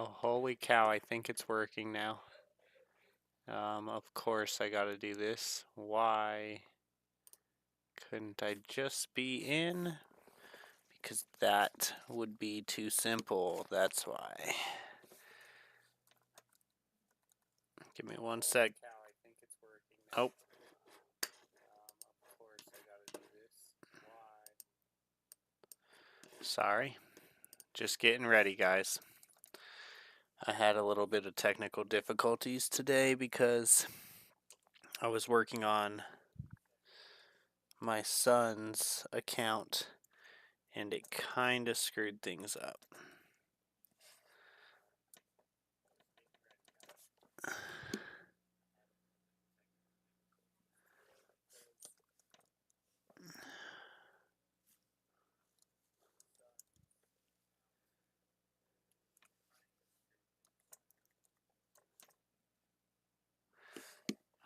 Oh, holy cow, I think it's working now. Of course I gotta do this. Why couldn't I just be in? Because that would be too simple, that's why. Give me one sec. Oh. Sorry. Just getting ready, guys. I had a little bit of technical difficulties today because I was working on my son's account and it kind of screwed things up.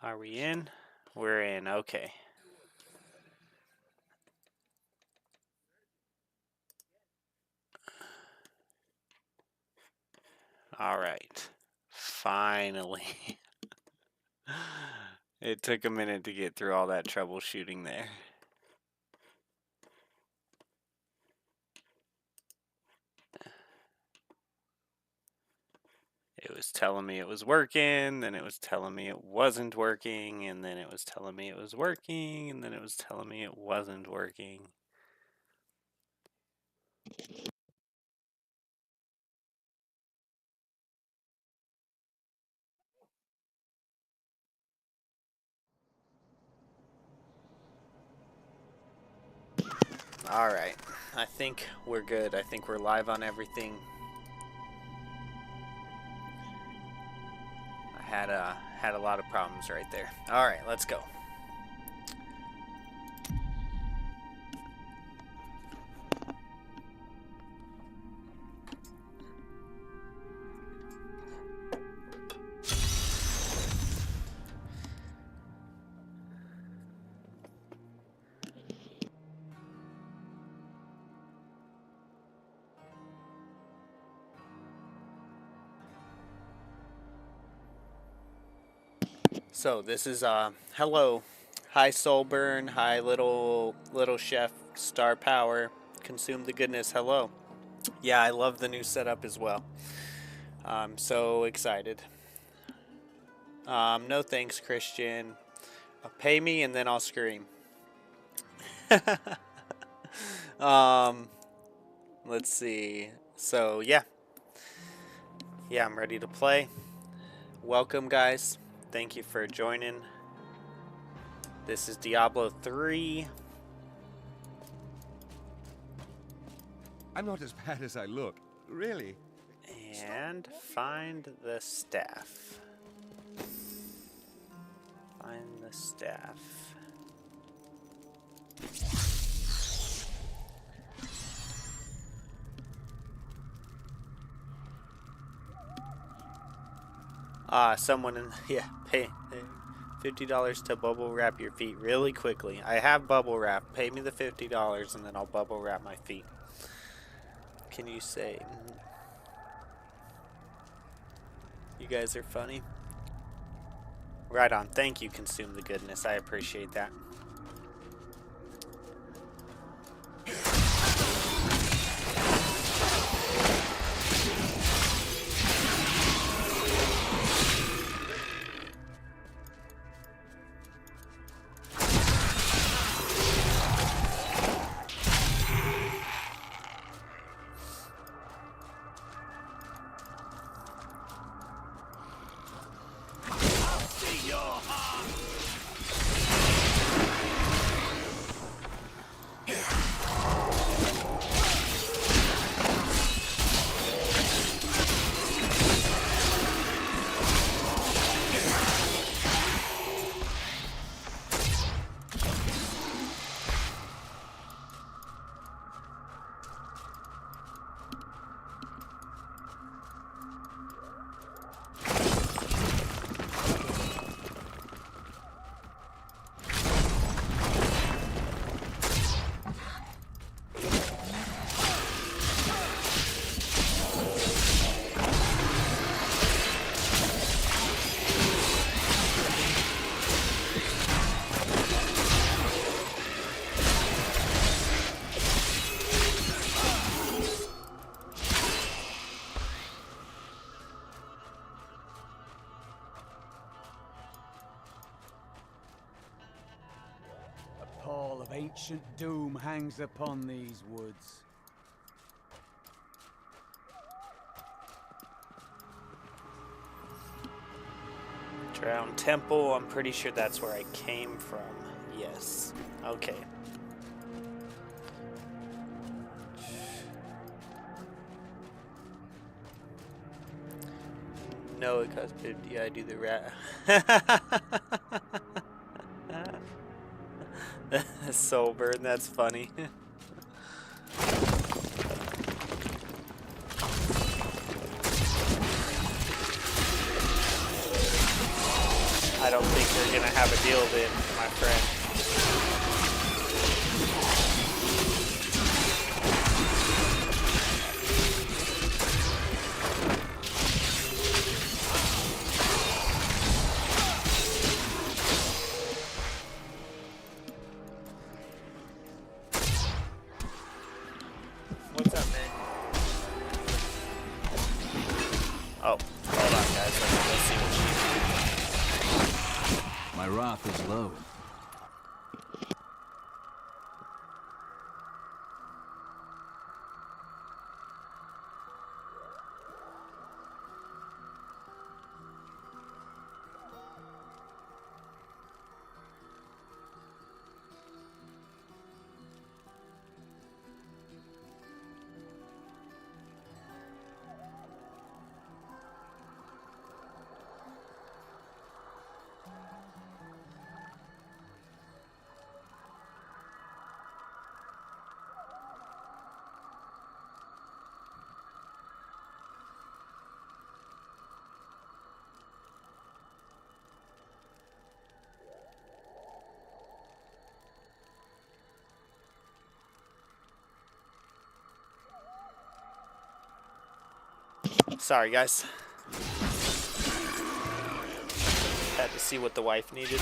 Are we in? We're in, okay. All right, finally. It took a minute to get through all that troubleshooting there. It was telling me it was working, then it was telling me it wasn't working, and then it was telling me it was working, and then it was telling me it wasn't working. All right, I think we're good. I think we're live on everything. I had a lot of problems right there. All right, let's go. So this is hello, hi Soulburn, hi little chef Star Power, consume the goodness. Hello. Yeah, I love the new setup as well. I'm so excited. No thanks, Christian. Pay me and then I'll scream. Let's see. So yeah, I'm ready to play. Welcome, guys. Thank you for joining. This is Diablo 3. I'm not as bad as I look, really. And find the staff. Find the staff. Someone in, yeah, pay $50 to bubble wrap your feet really quickly. I have bubble wrap. Pay me the $50 and then I'll bubble wrap my feet. Can you say? You guys are funny. Right on. Thank you, Consume the Goodness. I appreciate that. Ancient doom hangs upon these woods. Drown Temple, I'm pretty sure that's where I came from. Yes. Okay. No, it costs 50. I do the rat. Sober, and that's funny. I don't think you're gonna have a deal then, my friend. What's up, man? Oh, hold on, guys. Let's see what she. My wrath is low. Sorry, guys. Had to see what the wife needed.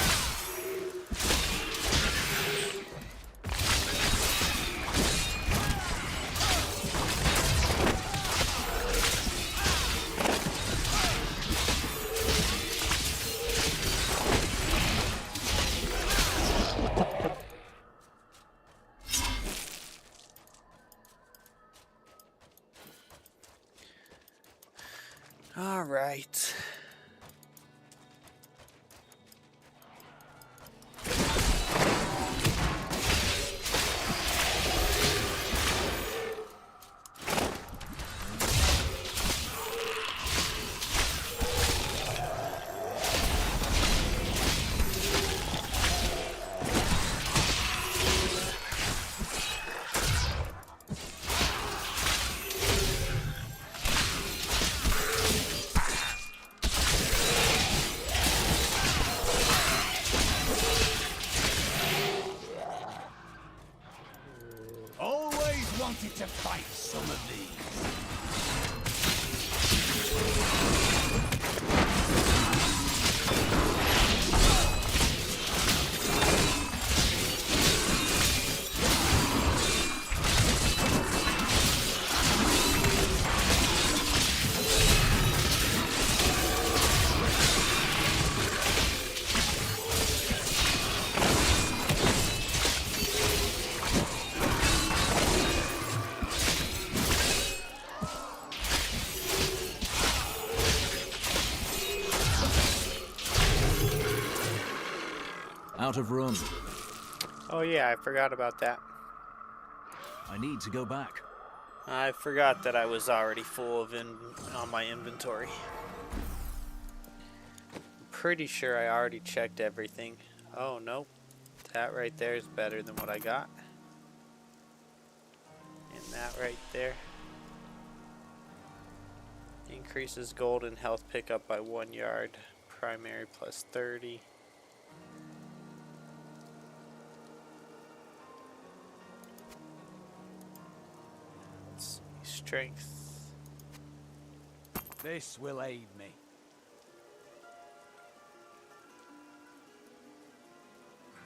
All right. Always wanted to fight some of these. Out of room. Oh yeah, I forgot about that. I need to go back. I forgot that I was already full of on my inventory. I'm pretty sure I already checked everything. Oh nope, that right there is better than what I got. And that right there increases gold and health pickup by 1 yard. Primary plus 30. Let's see, strength. This will aid me.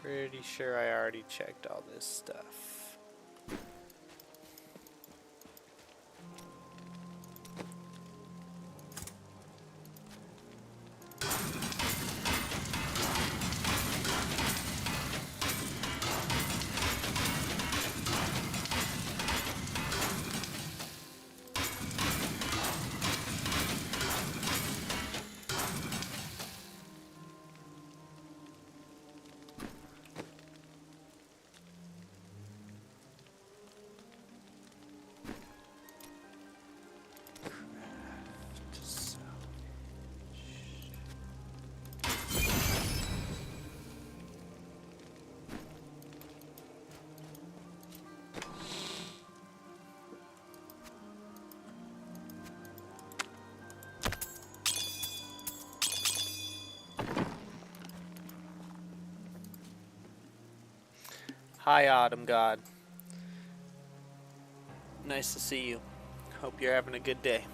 Pretty sure I already checked all this stuff. Hi, Autumn God. Nice to see you. Hope you're having a good day.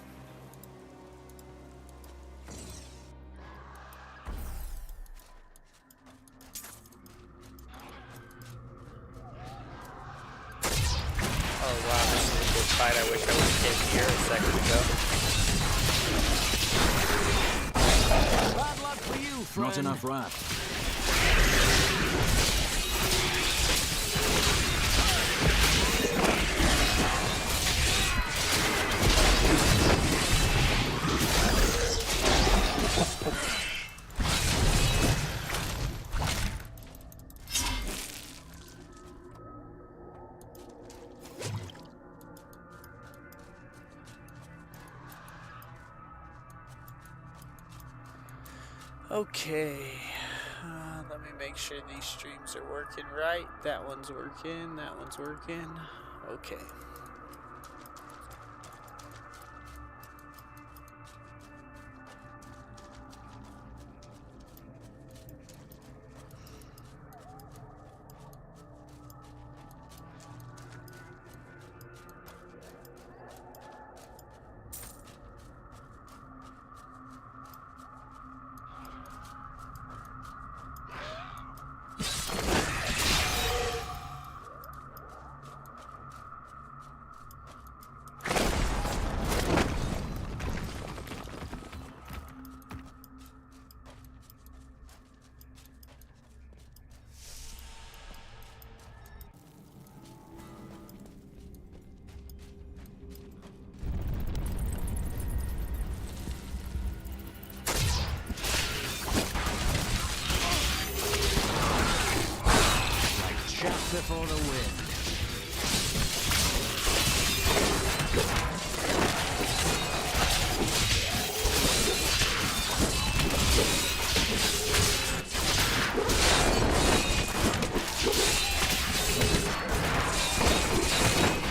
Oh wow, this is a good fight. I wish I would have came here a second ago. Bad luck for you, friend. Not enough wrath. Okay, let me make sure these streams are working right. That one's working, that one's working. Okay. Before the wind.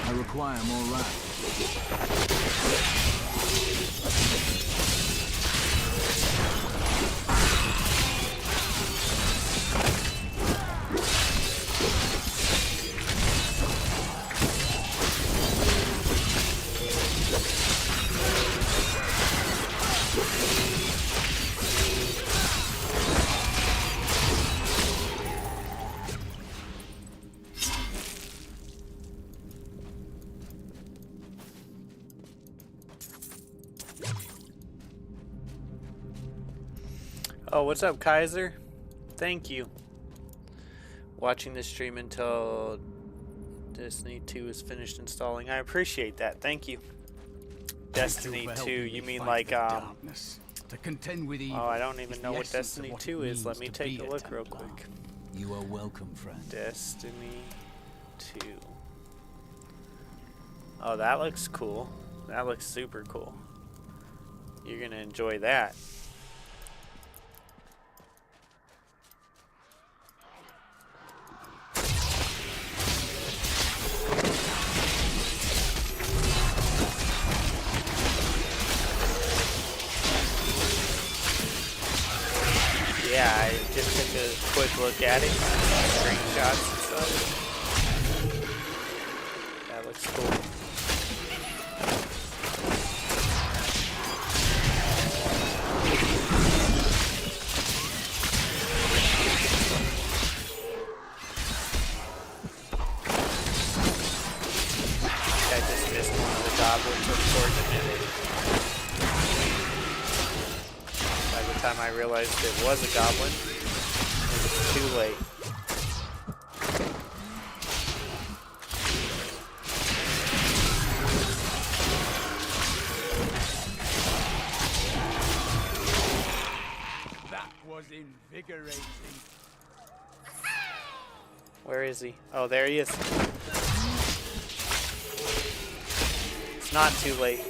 I require more wrath. Oh, what's up, Kaiser? Thank you. Watching this stream until Destiny 2 is finished installing. I appreciate that. Thank you. Destiny 2, you mean like darkness, to contend with evil. Oh, I don't even is know the what essence of Destiny what it 2 is. Let means me to take be a look real Templar. quick. You are welcome, friend. Destiny 2. Oh, that looks cool. That looks super cool. You're gonna enjoy that. Yeah, I just took a quick look at it, screenshots and stuff. That looks cool. I just missed one of the goblins towards the minute. By the time I realized it was a goblin, it was too late. That was invigorating. Where is he? Oh, there he is. It's not too late.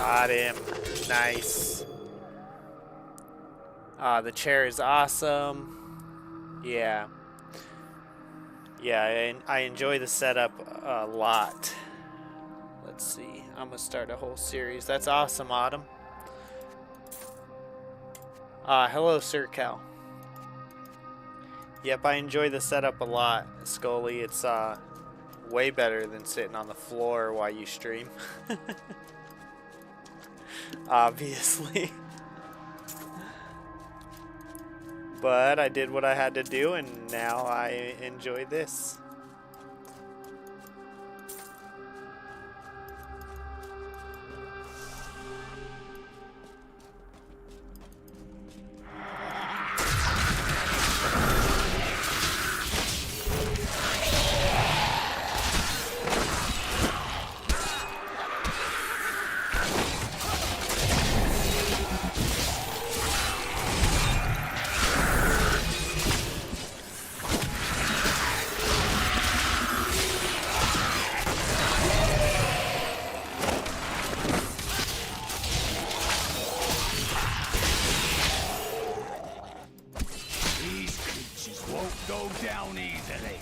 Got him. Nice. The chair is awesome. Yeah. Yeah, I enjoy the setup a lot. Let's see. I'm going to start a whole series. That's awesome, Autumn. Hello, Sir Cal. Yep, I enjoy the setup a lot, Scully. It's way better than sitting on the floor while you stream. Obviously. But I did what I had to do, and now I enjoy this. These creatures won't go down easily.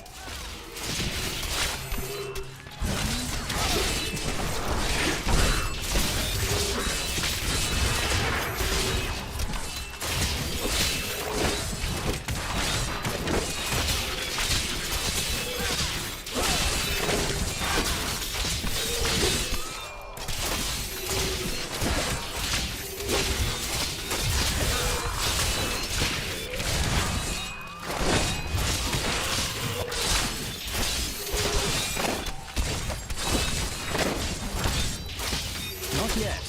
Not yet.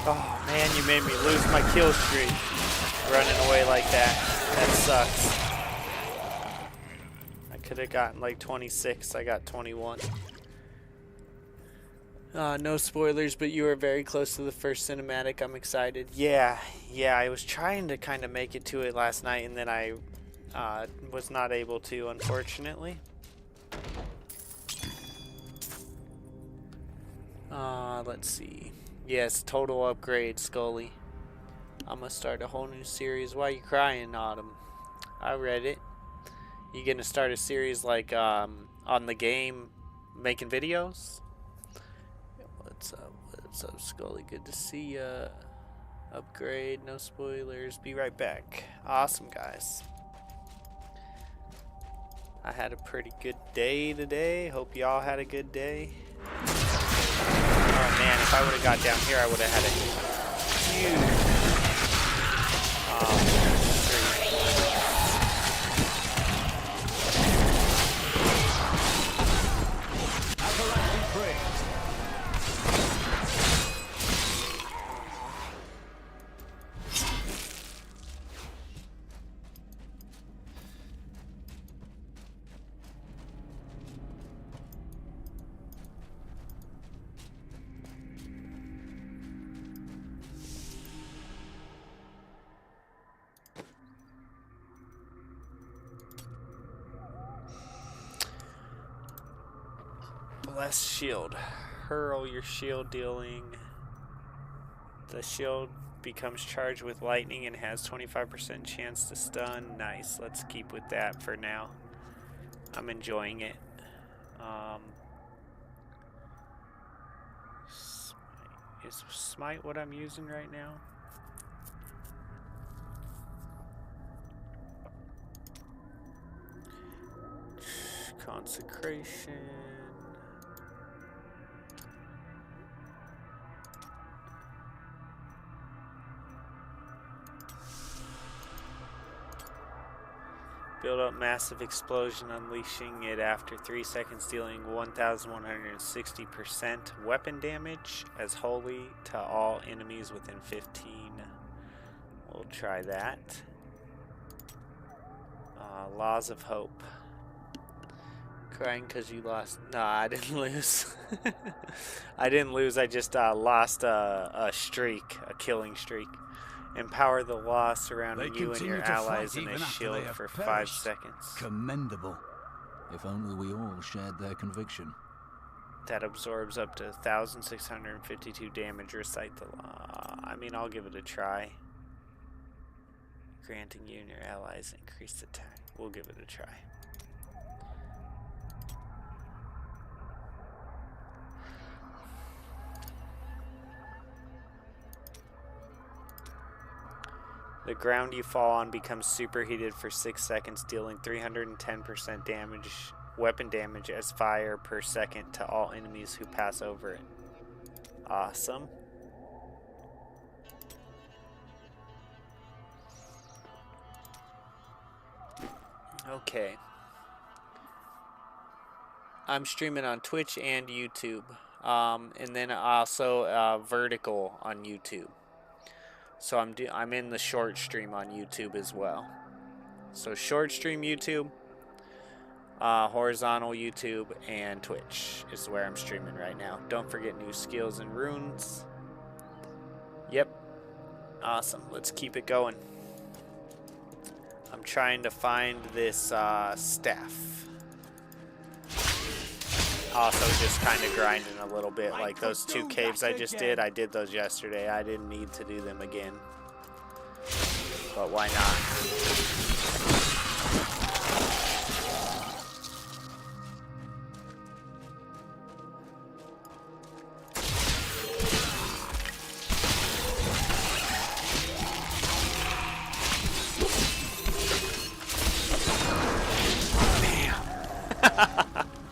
Oh man, you made me lose my kill streak running away like that. That sucks. I could have gotten like 26. I got 21. No spoilers, but you were very close to the first cinematic. I'm excited. Yeah, I was trying to kind of make it to it last night, and then I was not able to, unfortunately. Let's see. Yes, total upgrade, Scully. I'm gonna start a whole new series. Why you crying, Autumn? I read it. You gonna start a series like on the game, making videos? What's up? What's up, Scully? Good to see ya. Upgrade, no spoilers. Be right back. Awesome, guys. I had a pretty good day today. Hope y'all had a good day. Oh man, if I would have got down here, I would have had a huge blessed shield. Hurl your shield, dealing. The shield becomes charged with lightning and has 25% chance to stun. Nice. Let's keep with that for now. I'm enjoying it. Is Smite what I'm using right now? Consecration. Build up massive explosion, unleashing it after 3 seconds, dealing 1,160% weapon damage as holy to all enemies within 15. We'll try that. Laws of Hope. Crying because you lost. Nah, I didn't lose. I didn't lose. I just lost a streak, a killing streak. Empower the loss surrounding They you and your continue to allies fight in a even after shield they have for 5 perished. seconds. Commendable. If only we all shared their conviction. That absorbs up to 1,652 damage. Recite the law. I mean, I'll give it a try. Granting you and your allies increased attack. We'll give it a try. The ground you fall on becomes superheated for 6 seconds, dealing 310% damage, weapon damage as fire per second to all enemies who pass over it. Awesome. Okay. I'm streaming on Twitch and YouTube. And then also vertical on YouTube. So I'm in the short stream on YouTube as well. So short stream YouTube, horizontal YouTube, and Twitch is where I'm streaming right now. Don't forget new skills and runes. Yep. Awesome. Let's keep it going. I'm trying to find this staff. Also just kind of grinding a little bit, like those 2 caves I just did. I did those yesterday. I didn't need to do them again. But why not?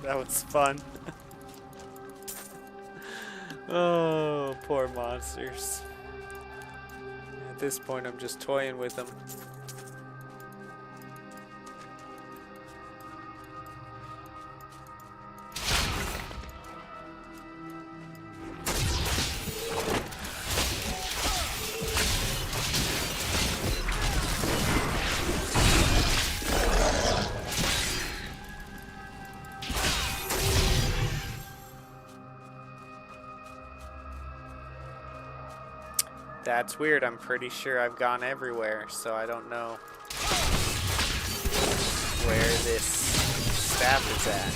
That was fun. Oh, poor monsters. At this point, I'm just toying with them. That's weird. I'm pretty sure I've gone everywhere, so I don't know where this staff is at.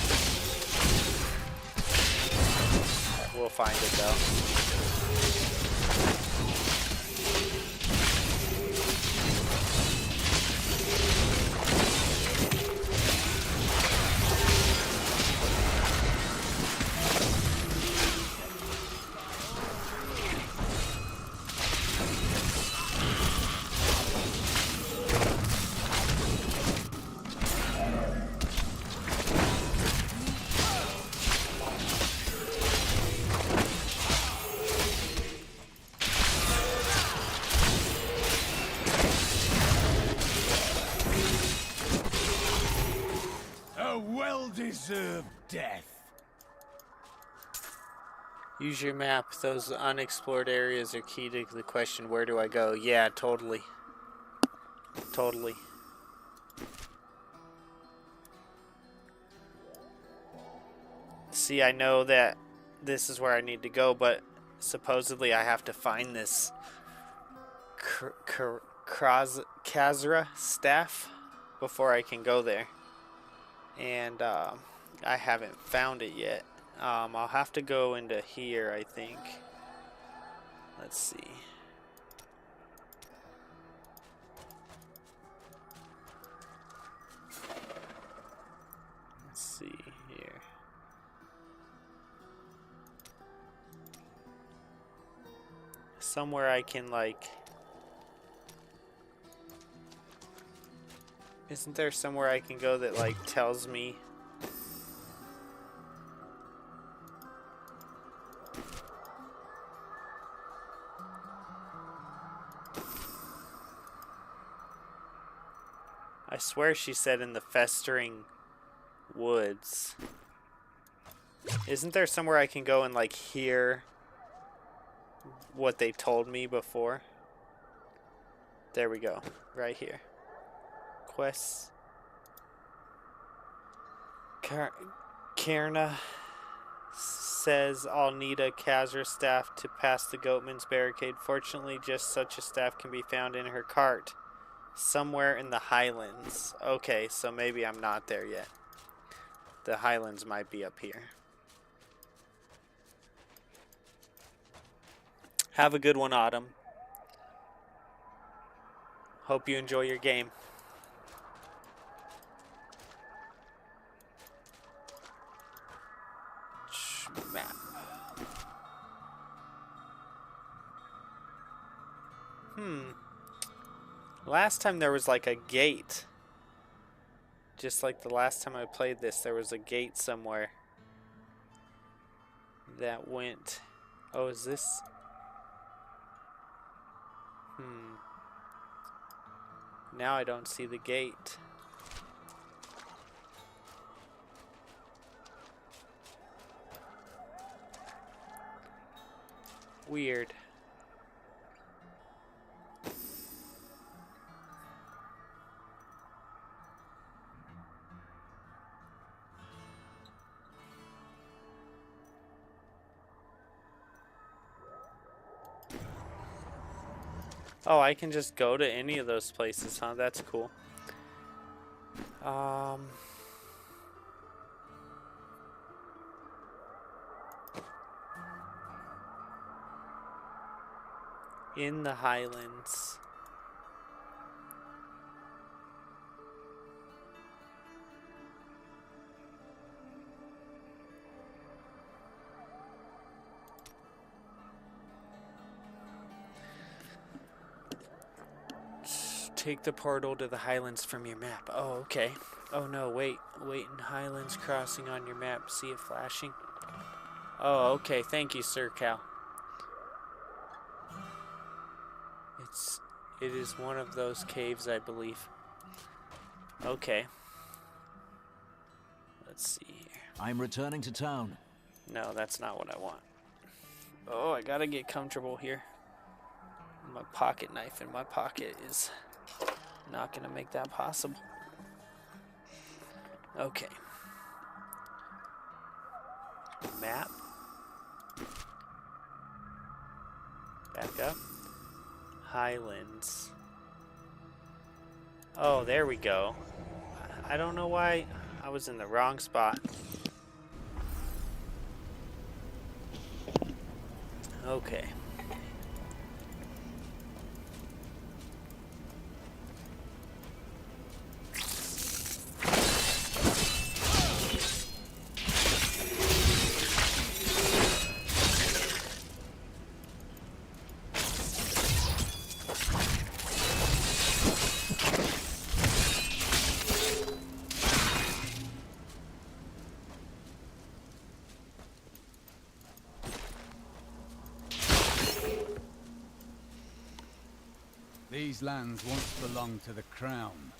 We'll find it though. Well-deserved death. Use your map. Those unexplored areas are key to the question, where do I go? Yeah, totally. Totally. See, I know that this is where I need to go, but supposedly I have to find this Khazra staff before I can go there. And I haven't found it yet. I'll have to go into here, I think. Let's see. Let's see here. Somewhere I can, like... Isn't there somewhere I can go that, like, tells me... I swear she said in the festering woods. Isn't there somewhere I can go and, like, hear what they told me before? There we go. Right here. Quests. Kierna says I'll need a Khazra staff to pass the Goatman's barricade. Fortunately, just such a staff can be found in her cart. Somewhere in the Highlands. Okay, so maybe I'm not there yet. The Highlands might be up here. Have a good one, Autumn. Hope you enjoy your game. Map. Last time there was like a gate. Just like the last time I played this, there was a gate somewhere that went... Oh, is this... Now I don't see the gate. Weird. Oh, I can just go to any of those places, huh? That's cool. In the Highlands. Take the portal to the Highlands from your map. Oh, okay. Oh no, wait. Wait in Highlands crossing on your map. See it flashing? Oh, okay. Thank you, Sir Cal. It is one of those caves, I believe. Okay. Let's see here. I'm returning to town. No, that's not what I want. Oh, I gotta get comfortable here. My pocket knife in my pocket is not gonna make that possible. Okay. Map. Back up. Highlands. Oh, there we go. I don't know why I was in the wrong spot. Okay. These lands once belonged to the crown.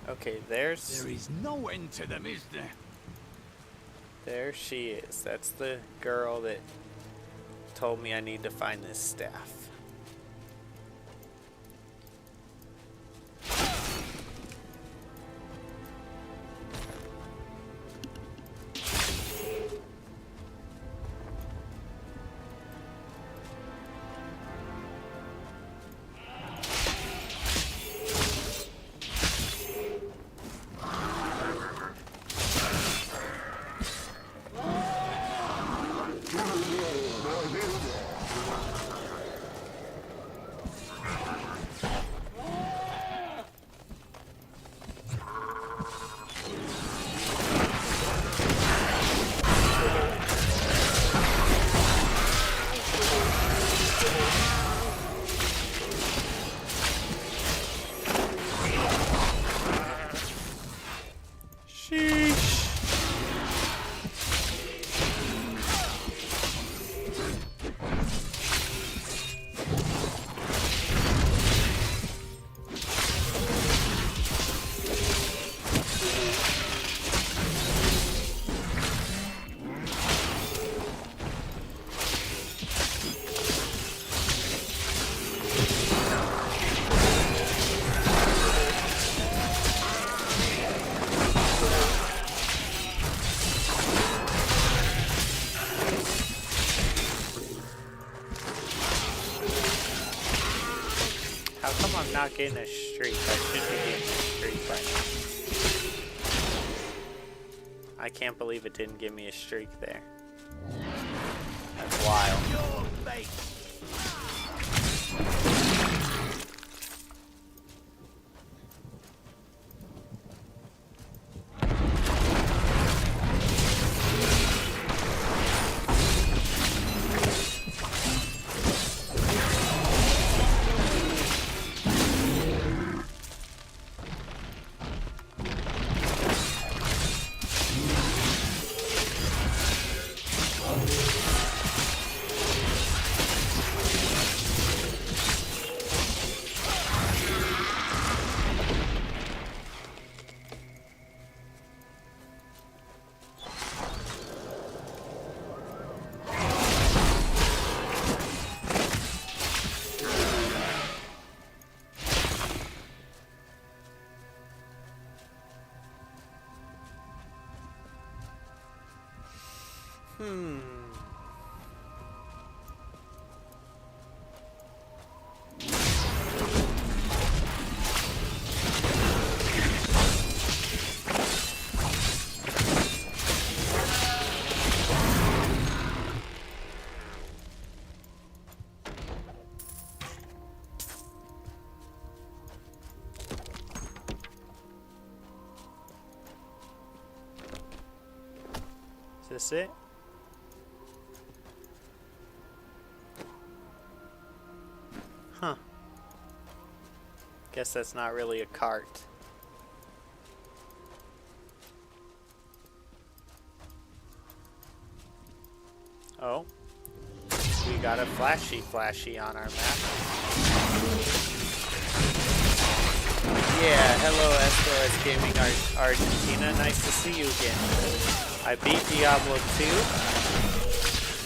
Okay, there's... There is no end to them, is there? There she is. That's the girl that told me I need to find this staff. getting a streak. I should be getting a streak by now. I can't believe it didn't give me a streak there. That's wild. Is this it? Huh. Guess that's not really a cart. Oh. We got a flashy on our map. Yeah, hello SOS Gaming Argentina. Nice to see you again. I beat Diablo 2,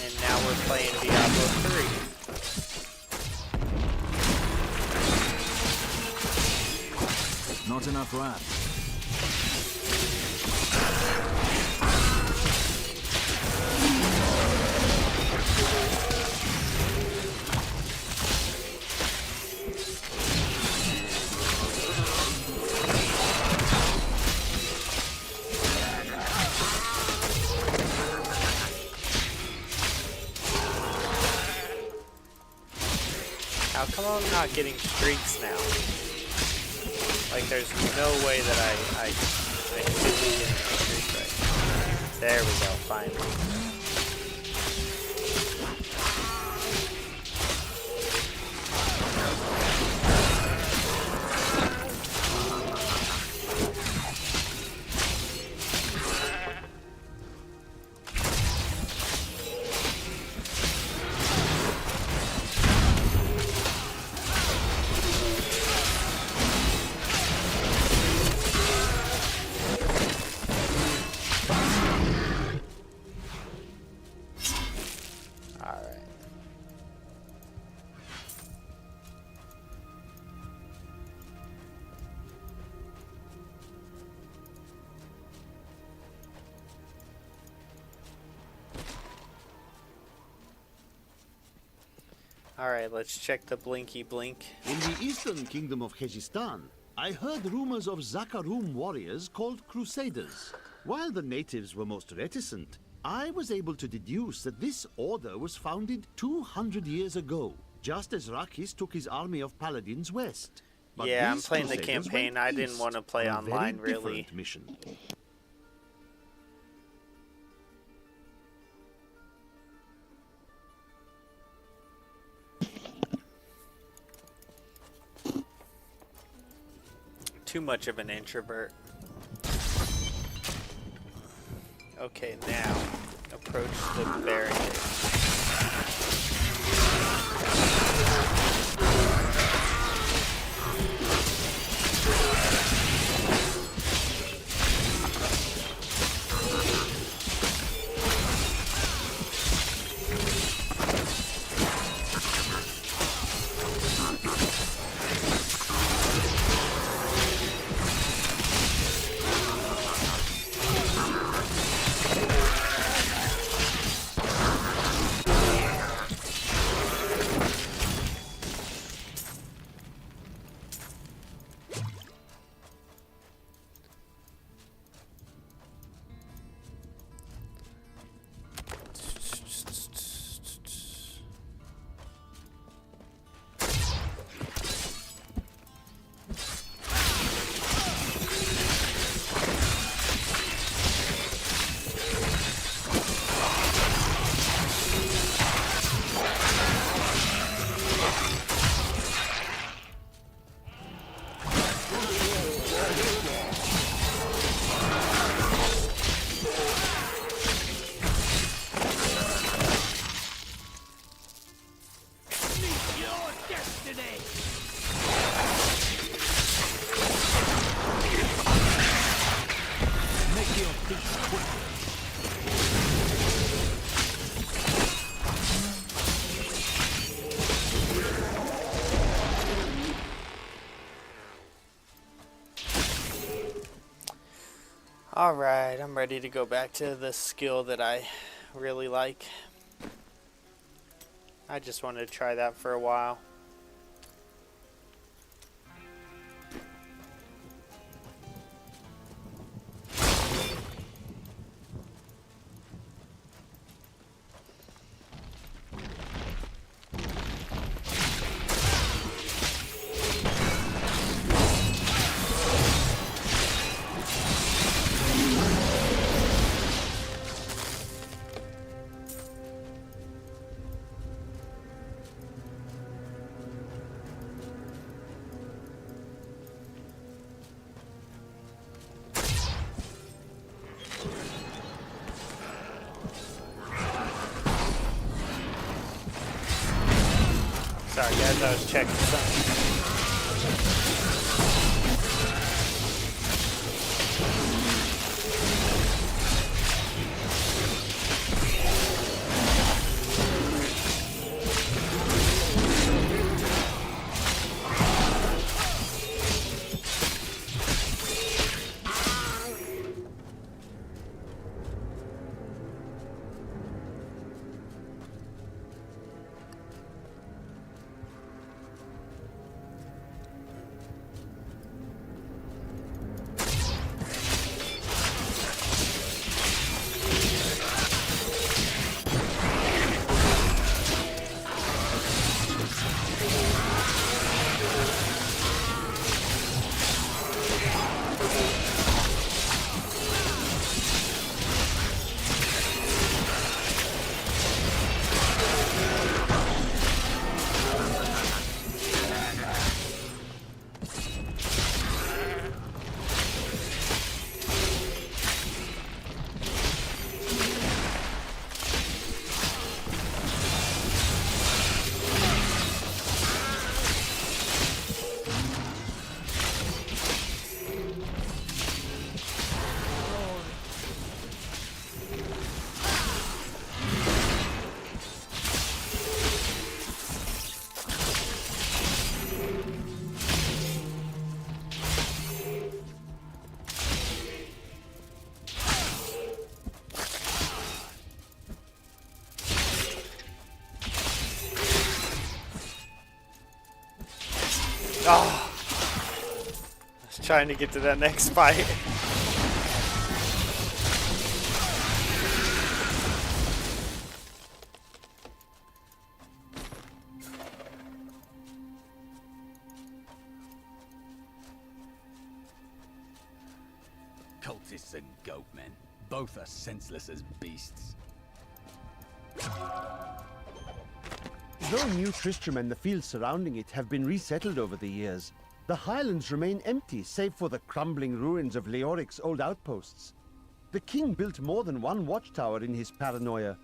and now we're playing Diablo 3. Not enough rats. How come I'm not getting streaks now? Like, there's no way that I should be getting a streak right now. There we go, finally. Alright, let's check the blinky blink. In the eastern kingdom of Khejistan, I heard rumors of Zakarum warriors called Crusaders. While the natives were most reticent, I was able to deduce that this order was founded 200 years ago, just as Rakis took his army of paladins west. But yeah, I'm these playing the Crusaders campaign. went I didn't east want to play on a online, very really. different mission. Too much of an introvert. Okay, now approach the barricade. Alright, I'm ready to go back to the skill that I really like. I just wanted to try that for a while. Sorry guys, I was checking something. Oh, I was trying to get to that next fight. Cultists and goatmen. Both are senseless as beasts. Though New Tristram and the fields surrounding it have been resettled over the years, the highlands remain empty save for the crumbling ruins of Leoric's old outposts. The king built more than one watchtower in his paranoia,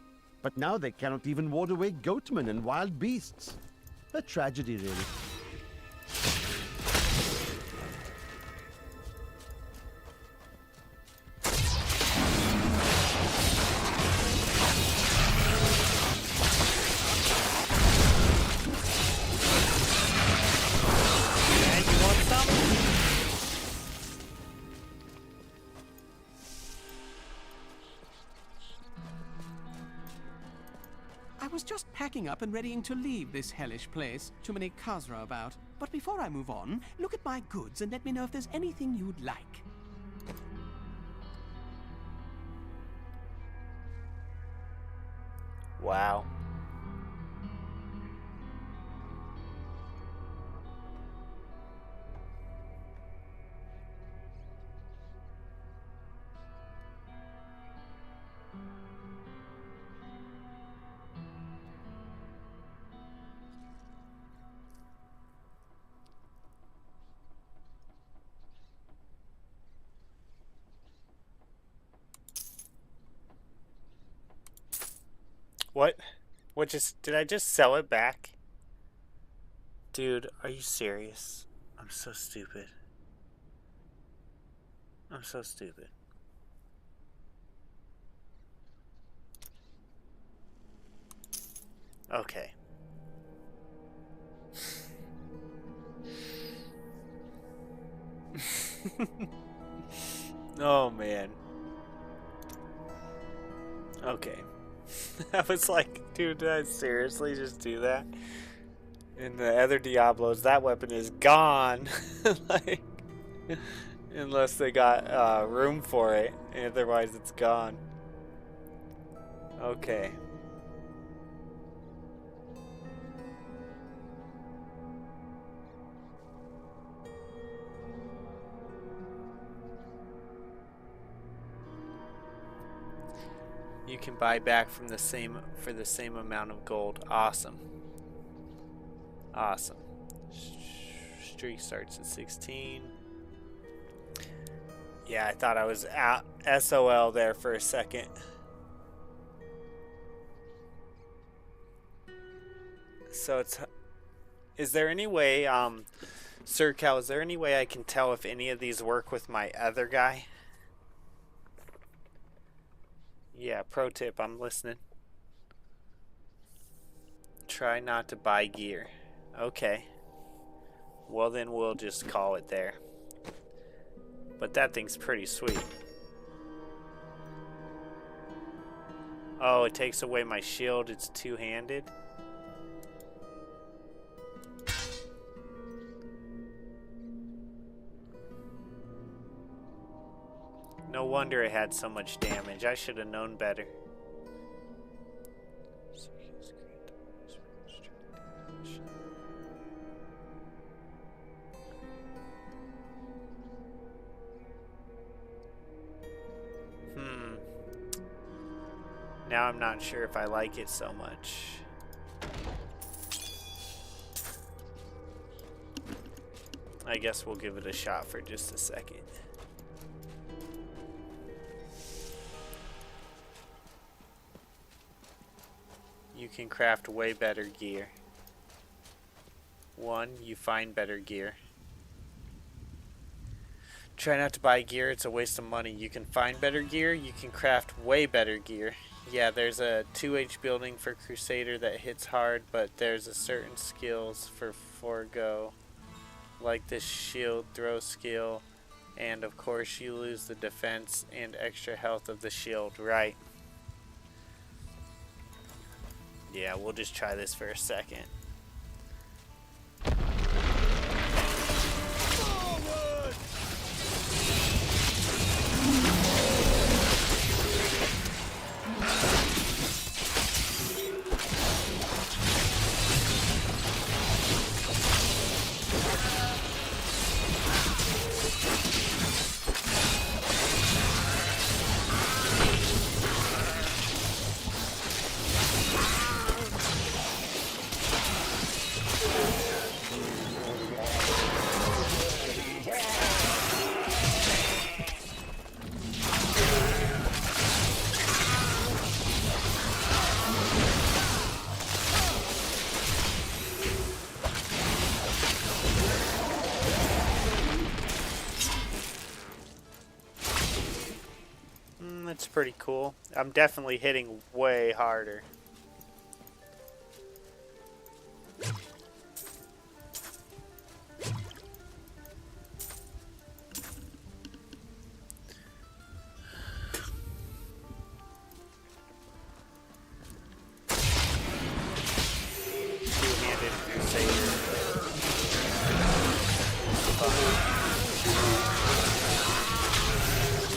but now they cannot even ward away goatmen and wild beasts. A tragedy, really. Man, you want some? I was just packing up and readying to leave this hellish place. Too many Khazra about. But before I move on, look at my goods and let me know if there's anything you'd like. Wow. What? What just... Did I just sell it back? Dude, are you serious? I'm so stupid. I'm so stupid. Okay. Oh man. Okay. I was like, dude, did I seriously just do that? In the other Diablos, that weapon is gone. Like, unless they got room for it. Otherwise, it's gone. Okay. You can buy back from the same for the same amount of gold. Awesome. Awesome. Streak starts at 16. Yeah, I thought I was out SOL there for a second. So is there any way, Sir Cal, is there any way I can tell if any of these work with my other guy? Yeah, pro tip, I'm listening. Try not to buy gear. Okay. Well, then we'll just call it there. But that thing's pretty sweet. Oh, it takes away my shield. It's two-handed. No wonder it had so much damage. I should have known better. Now I'm not sure if I like it so much. I guess we'll give it a shot for just a second. You can craft way better gear. 1, you find better gear. Try not to buy gear, it's a waste of money. You can find better gear, you can craft way better gear. Yeah, there's a 2H building for Crusader that hits hard, but there's a certain skills for forego. Like this shield throw skill, and of course you lose the defense and extra health of the shield, right? Yeah, we'll just try this for a second. That's pretty cool. I'm definitely hitting way harder. Two-handed Crusader.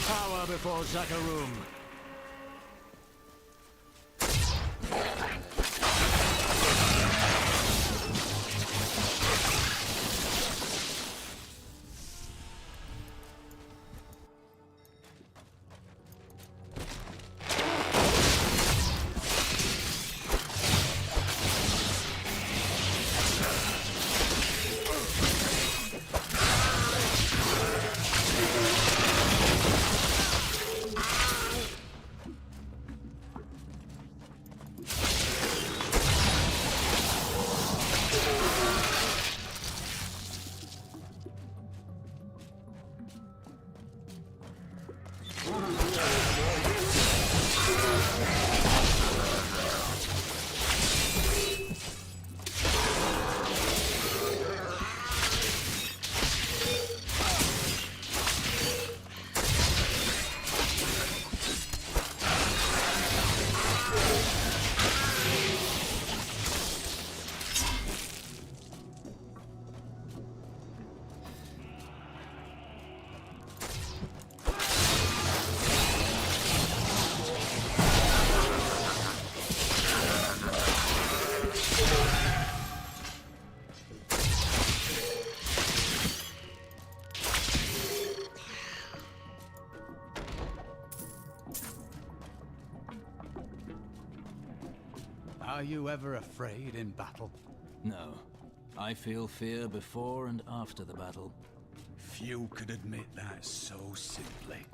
Power before Zakarum. Are you ever afraid in battle? No. I feel fear before and after the battle. Few could admit that so simply.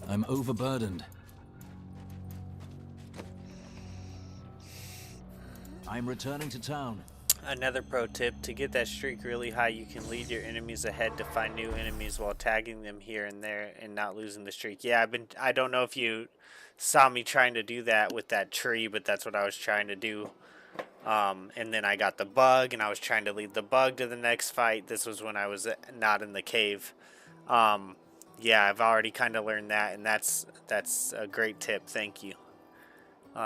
I'm overburdened. I'm returning to town. Another pro tip, to get that streak really high, you can lead your enemies ahead to find new enemies while tagging them here and there and not losing the streak. Yeah, I don't know if you saw me trying to do that with that tree, but that's what I was trying to do. And then I got the bug, and I was trying to lead the bug to the next fight. This was when I was not in the cave. Yeah, I've already kind of learned that, and that's a great tip. Thank you.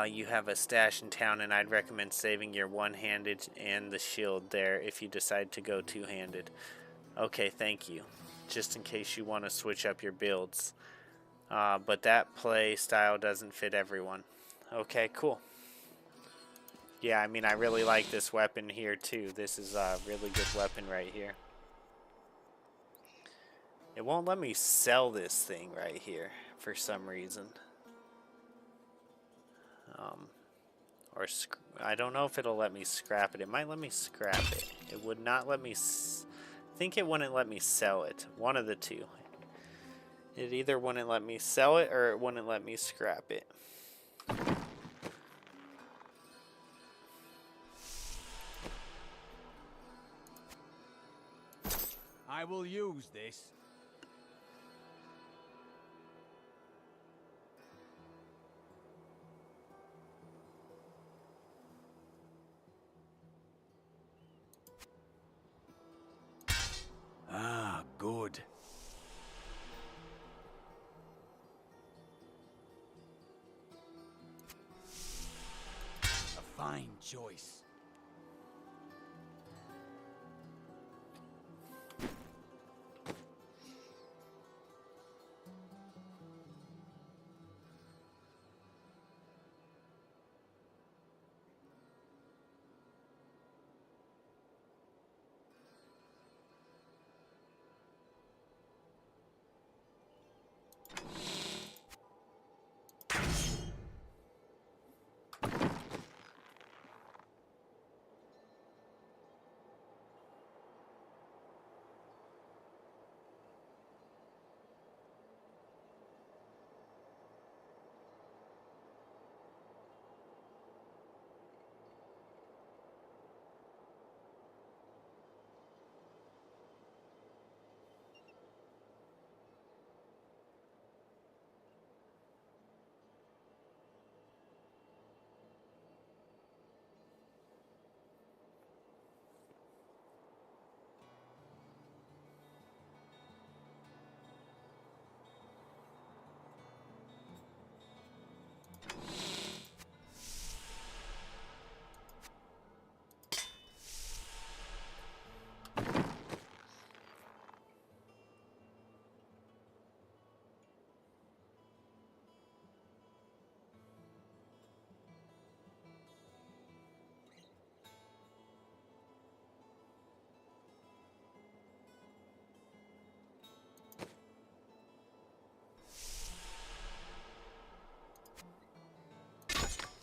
You have a stash in town, and I'd recommend saving your one-handed and the shield there if you decide to go two-handed. Okay, thank you. Just in case you want to switch up your builds. But that play style doesn't fit everyone. Okay, cool. Yeah, I mean, I really like this weapon here, too. This is a really good weapon right here. It won't let me sell this thing right here for some reason. I don't know if it'll let me scrap it. It might let me scrap it. It would not let me... I think it wouldn't let me sell it. One of the two. It either wouldn't let me sell it or it wouldn't let me scrap it. I will use this. Ah, good. A fine choice.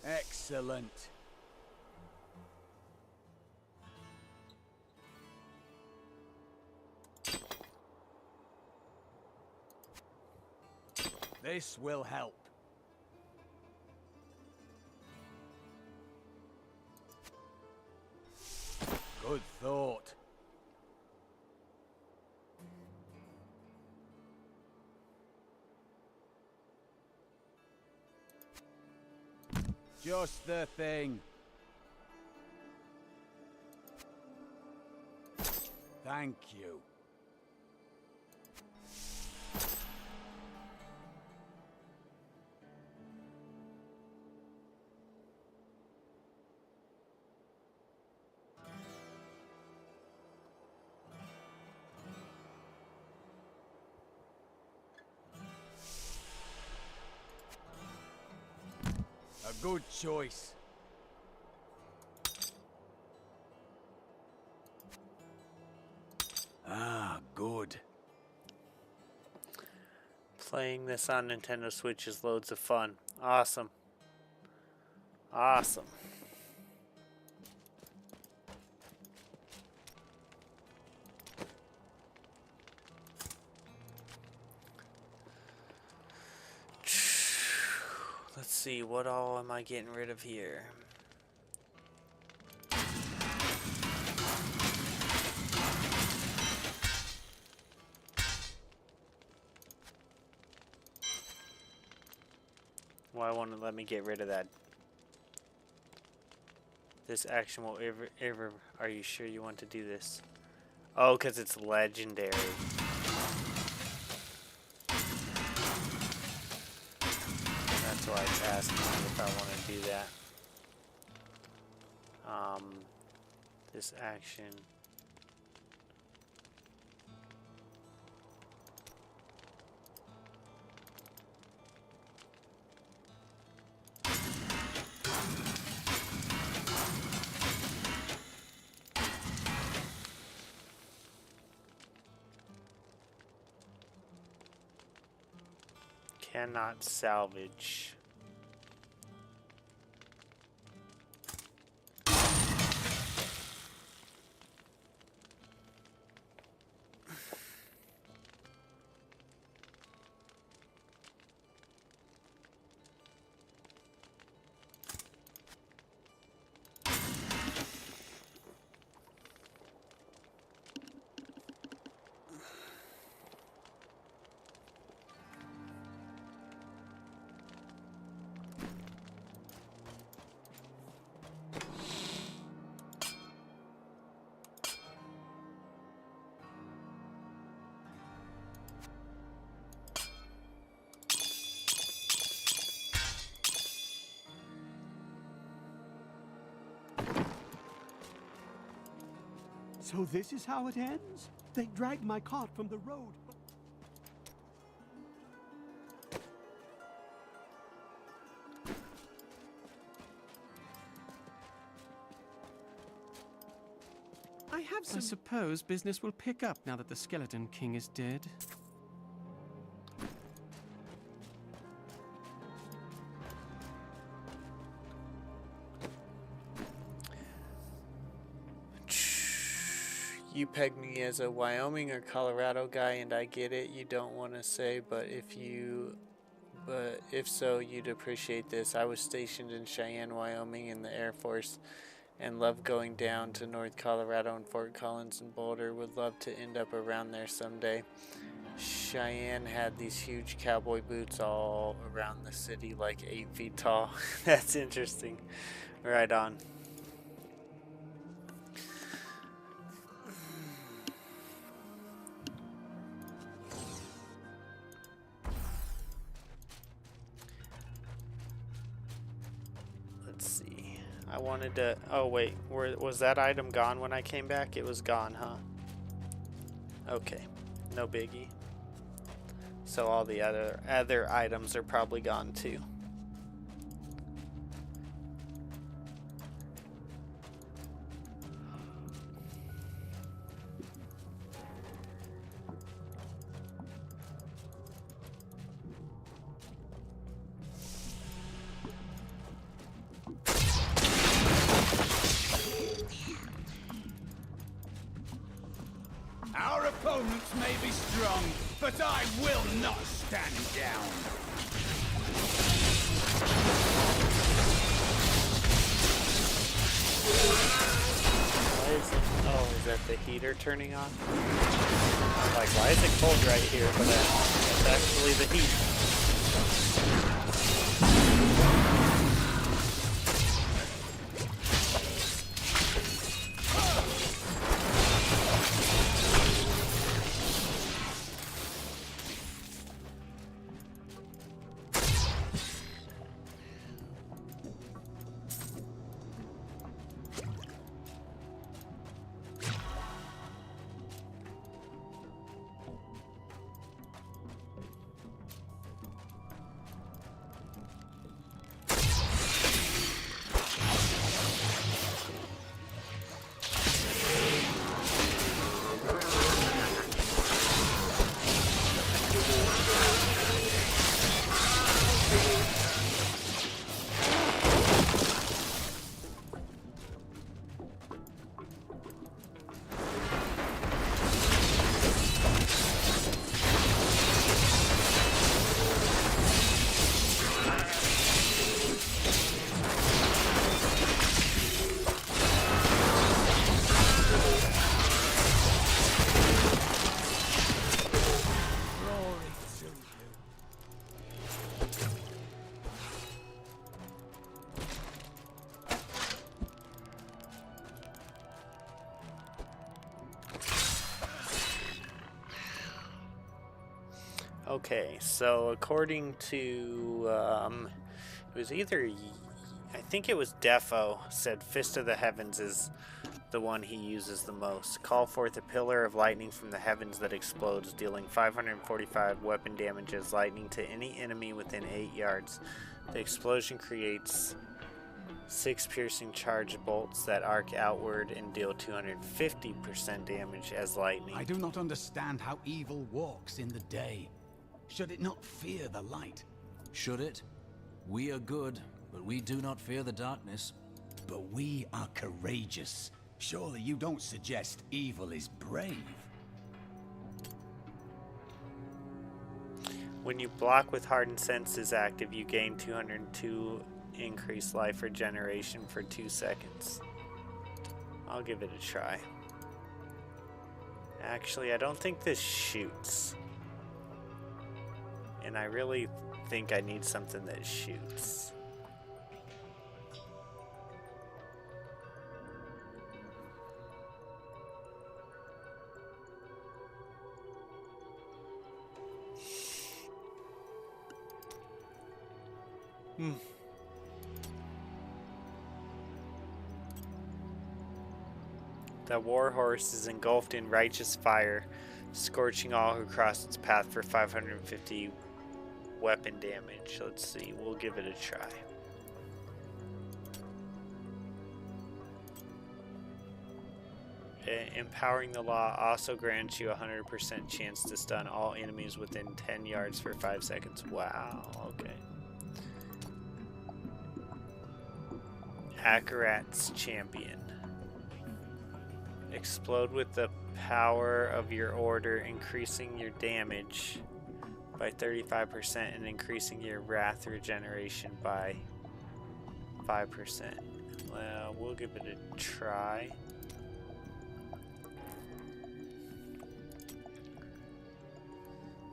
Excellent. This will help. Good thought. Just the thing. Thank you. A good choice. Ah, good. Playing this on Nintendo Switch is loads of fun. Awesome. Awesome. Let's see, what all am I getting rid of here? Why won't it let me get rid of that? This action will ever. Are you sure you want to do this? Oh, because it's legendary. That's why it's asking me if I want to do that. This action. Cannot salvage. So this is how it ends? They dragged my cart from the road. I suppose business will pick up now that the Skeleton King is dead. You pegged me as a Wyoming or Colorado guy, and I get it. You don't want to say, but if so, you'd appreciate this. I was stationed in Cheyenne, Wyoming in the Air Force and loved going down to North Colorado and Fort Collins and Boulder. Would love to end up around there someday. Cheyenne had these huge cowboy boots all around the city, like 8 feet tall. That's interesting. Right on. Let's see. I wanted to... Oh, wait. Was that item gone when I came back? It was gone, huh? Okay. No biggie. So all the other items are probably gone, too. opponents may be strong, but I will not stand down. Why is it? Oh, is that the heater turning on? I'm like, why is it cold right here? But that's actually the heat. Okay, so according to, it was either, I think it was Defo, said Fist of the Heavens is the one he uses the most. Call forth a pillar of lightning from the heavens that explodes, dealing 545 weapon damage as lightning to any enemy within 8 yards. The explosion creates 6 piercing charge bolts that arc outward and deal 250% damage as lightning. I do not understand how evil walks in the day. Should it not fear the light? Should it? We are good, but we do not fear the darkness. But we are courageous. Surely you don't suggest evil is brave? When you block with Hardened Senses active, you gain 202 increased life regeneration for 2 seconds. I'll give it a try. Actually, I don't think this shoots. And I really think I need something that shoots. The warhorse is engulfed in righteous fire, scorching all who cross its path for 550 weapon damage. Let's see, we'll give it a try. Empowering the law also grants you a 100% chance to stun all enemies within 10 yards for 5 seconds. Wow, okay. Akarat's Champion. Explode with the power of your order, increasing your damage by 35% and increasing your wrath regeneration by 5%. Well, we'll give it a try.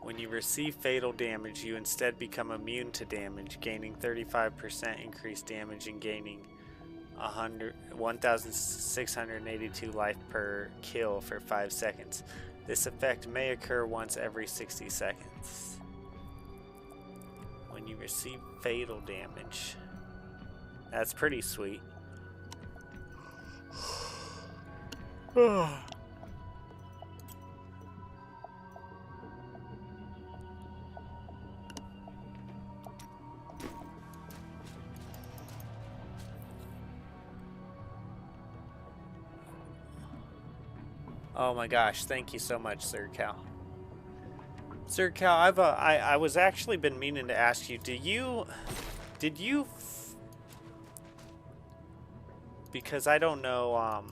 When you receive fatal damage, you instead become immune to damage, gaining 35% increased damage and gaining 1,682 life per kill for 5 seconds. This effect may occur once every 60 seconds. When you receive fatal damage. That's pretty sweet. Oh my gosh, thank you so much, Sir Cal. Sir Cal, I was actually been meaning to ask you, did you because I don't know,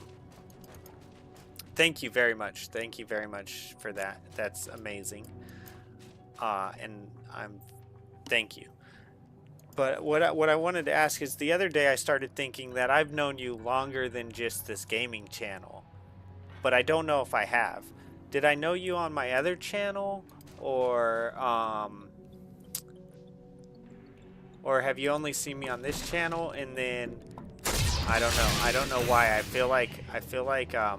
thank you very much. Thank you very much for that. That's amazing. And thank you. But what I wanted to ask is, the other day I started thinking that I've known you longer than just this gaming channel, but I don't know if I have. Did I know you on my other channel, or have you only seen me on this channel? And then I don't know. I don't know why. I feel like I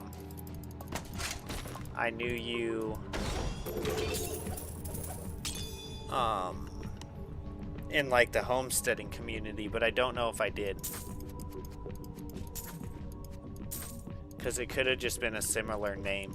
knew you in like the homesteading community, but I don't know if I did. Because it could have just been a similar name.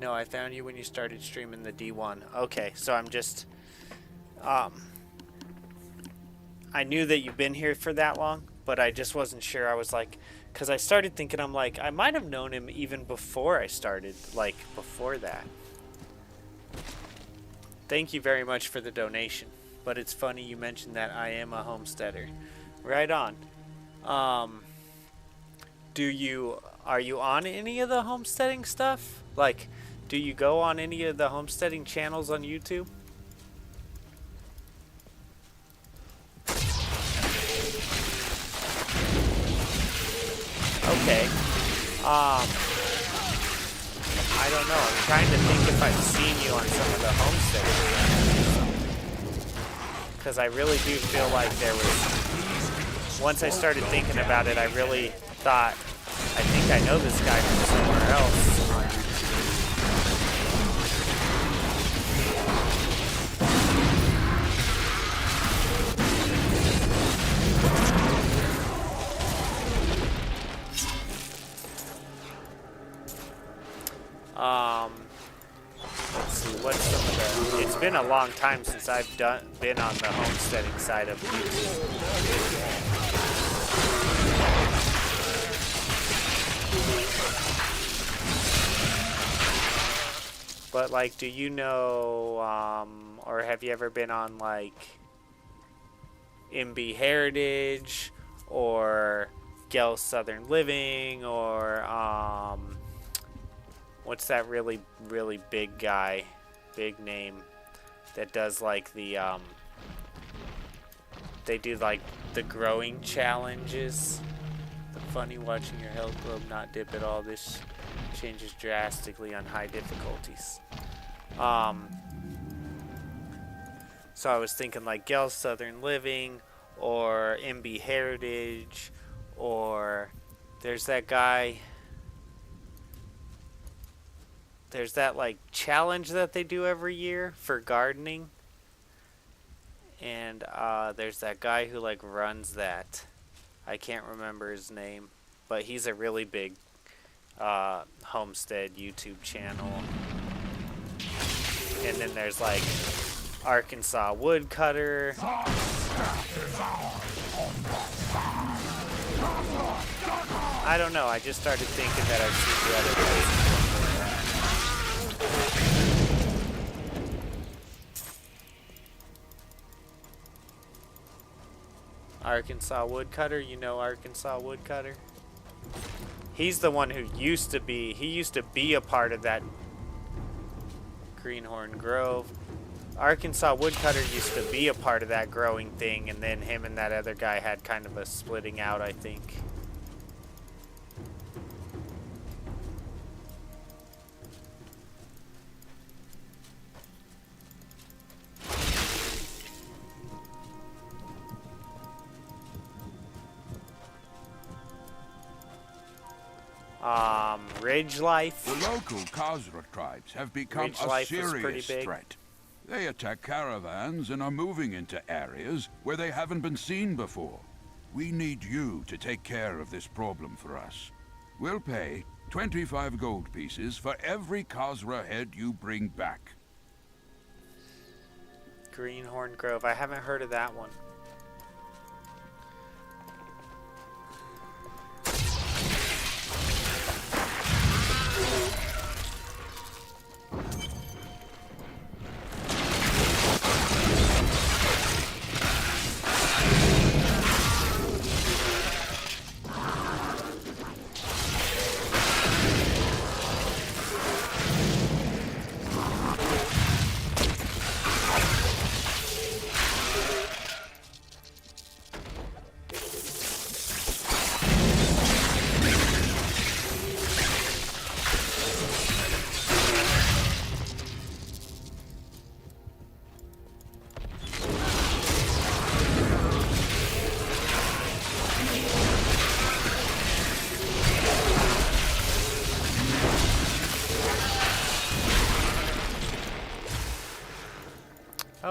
No, I found you when you started streaming the D1. Okay, so I'm just... I knew that you've been here for that long, but I just wasn't sure. I was like... Because I started thinking, I'm like, I might have known him even before I started. Like, before that. Thank you very much for the donation. But it's funny you mentioned that I am a homesteader. Right on. Are you on any of the homesteading stuff? Like, do you go on any of the homesteading channels on YouTube? Okay. I don't know. I'm trying to think if I've seen you on some of the homesteading channels. Because I really do feel like there was... Once I started thinking about it, I really thought, I think I know this guy from somewhere else. Let's see, what's some of the... It's been a long time since I've been on the homesteading side of YouTube. But, like, do you know, or have you ever been on, like, MB Heritage, or Gel Southern Living, or, what's that really, really big guy, big name, that does, like, the, they do, like, the growing challenges? The funny watching your health globe not dip at all. This changes drastically on high difficulties. So I was thinking, like, Gel Southern Living, or MB Heritage, or there's that guy... There's that, like, challenge that they do every year for gardening. And there's that guy who, like, runs that. I can't remember his name. But he's a really big homestead YouTube channel. And then there's, like, Arkansas Woodcutter. I don't know. I just started thinking that I've seen the other places. Arkansas Woodcutter, you know Arkansas Woodcutter? He's the one who used to be a part of that Greenhorn Grove. Arkansas Woodcutter used to be a part of that growing thing, and then him and that other guy had kind of a splitting out, I think. Ridge Life. The local Khazra tribes have become Ridge a Life is pretty serious big. threat. They attack caravans and are moving into areas where they haven't been seen before. We need you to take care of this problem for us. We'll pay 25 gold pieces for every Khazra head you bring back. Greenhorn Grove. I haven't heard of that one.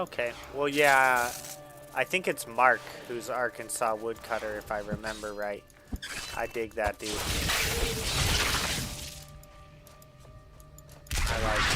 Okay. Well, yeah. I think it's Mark who's Arkansas woodcutter, if I remember right. I dig that dude. I like it.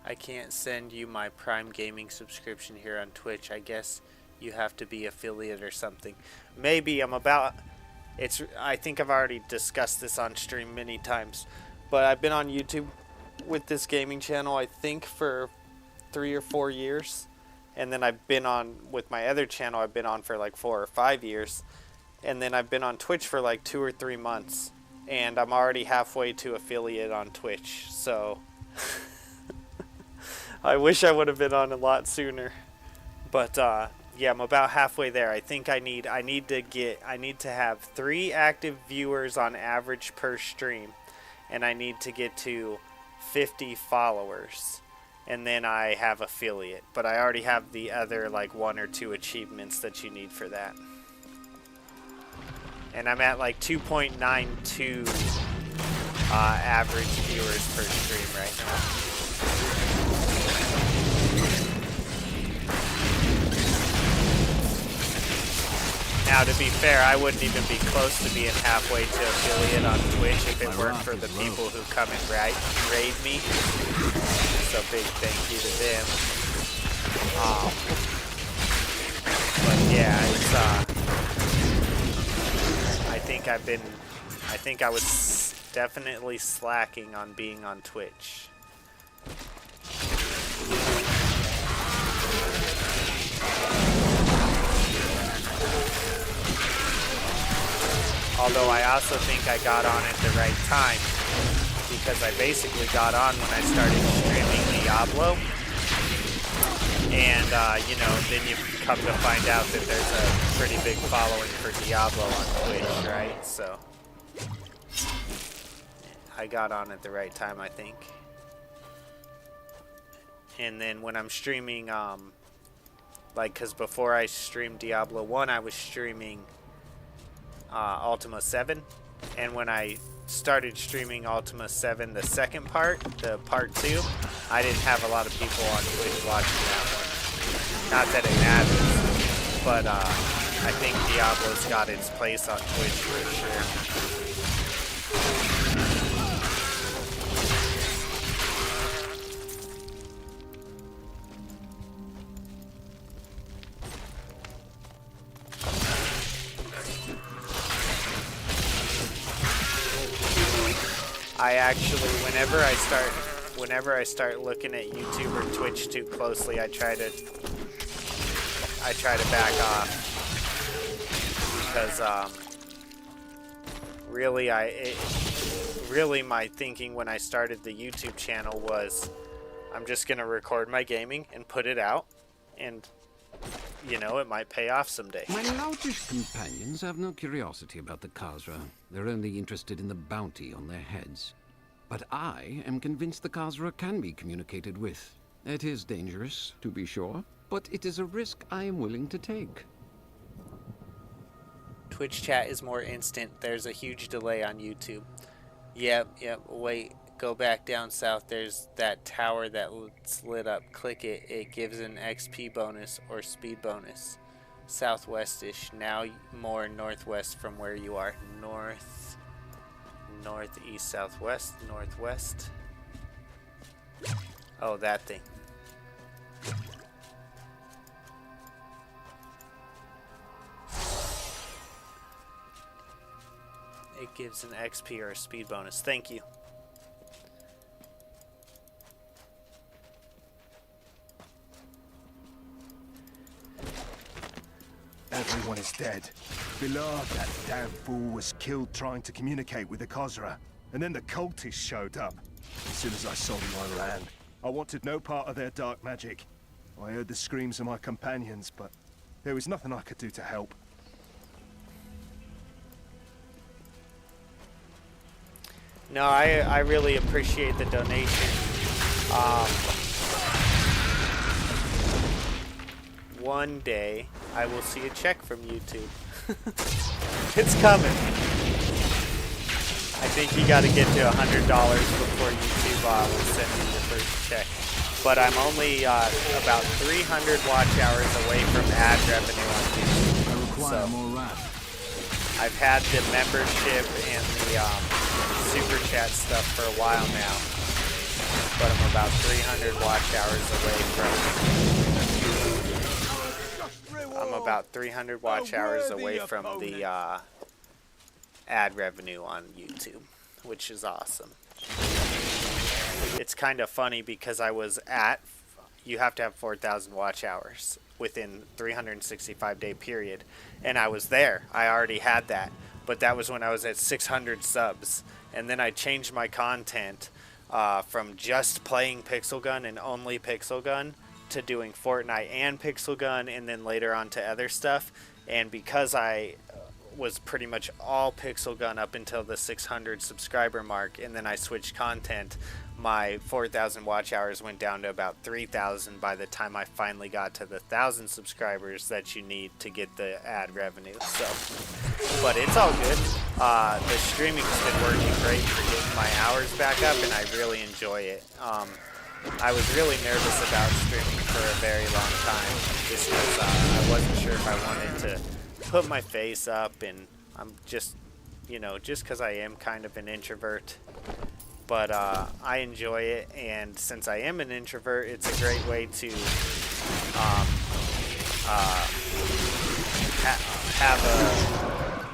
I can't send you my Prime Gaming subscription here on Twitch. I guess you have to be affiliate or something. Maybe I think I've already discussed this on stream many times, but I've been on YouTube with this gaming channel I think for 3 or 4 years, and then I've been on with my other channel I've been on for like 4 or 5 years, and then I've been on Twitch for like 2 or 3 months, and I'm already halfway to affiliate on Twitch, so I wish I would have been on a lot sooner, but yeah, I'm about halfway there. I think I need to have 3 active viewers on average per stream, and I need to get to 50 followers, and then I have affiliate. But I already have the other like 1 or 2 achievements that you need for that, and I'm at like 2.92 average viewers per stream right now. Now, to be fair, I wouldn't even be close to being halfway to affiliate on Twitch if it weren't for the people who come and raid me. So big thank you to them. But yeah, it's I think I was definitely slacking on being on Twitch. Although I also think I got on at the right time, because I basically got on when I started streaming Diablo, and you know, then you come to find out that there's a pretty big following for Diablo on Twitch, right? So I got on at the right time, I think. And then when I'm streaming, like, cause before I streamed Diablo 1, I was streaming Ultima 7, and when I started streaming Ultima 7, the second part, the part 2, I didn't have a lot of people on Twitch watching that one. Not that it matters, but I think Diablo's got its place on Twitch for sure. I actually, whenever I start looking at YouTube or Twitch too closely, I try to back off, because really my thinking when I started the YouTube channel was, I'm just gonna record my gaming and put it out, and you know, it might pay off someday. My loutish companions have no curiosity about the Khazra. They're only interested in the bounty on their heads. But I am convinced the Khazra can be communicated with. It is dangerous, to be sure, but it is a risk I am willing to take. Twitch chat is more instant. There's a huge delay on YouTube. Yep, wait. Go back down south. There's that tower that's lit up. Click it. It gives an XP bonus or speed bonus. Southwest-ish. Now more northwest from where you are. Northeast, southwest, northwest. Oh, that thing. It gives an XP or a speed bonus. Thank you. Everyone is dead. Bilal, that damn fool, was killed trying to communicate with the Khazra. And then the cultists showed up. As soon as I saw them, I ran. I wanted no part of their dark magic. I heard the screams of my companions, but there was nothing I could do to help. No, I really appreciate the donation. One day, I will see a check from YouTube. It's coming. I think you got to get to $100 before YouTube will send you the first check. But I'm only about 300 watch hours away from ad revenue on YouTube. I require So more wrath. I've had the membership and the super chat stuff for a while now, but I'm about 300 watch hours away from. I'm about 300 watch hours away from the ad revenue on YouTube, which is awesome. It's kind of funny because I was at. You have to have 4,000 watch hours within 365-day period, and I was there. I already had that, but that was when I was at 600 subs, and then I changed my content from just playing Pixel Gun and only Pixel Gun to doing Fortnite and Pixel Gun, and then later on to other stuff. And because I was pretty much all Pixel Gun up until the 600 subscriber mark, and then I switched content, my 4,000 watch hours went down to about 3,000 by the time I finally got to the 1,000 subscribers that you need to get the ad revenue. So, but it's all good. The streaming's been working great for getting my hours back up, and I really enjoy it. I was really nervous about streaming for a very long time, just because I wasn't sure if I wanted to put my face up, and I'm just, just because I am kind of an introvert. But I enjoy it, and since I am an introvert, it's a great way to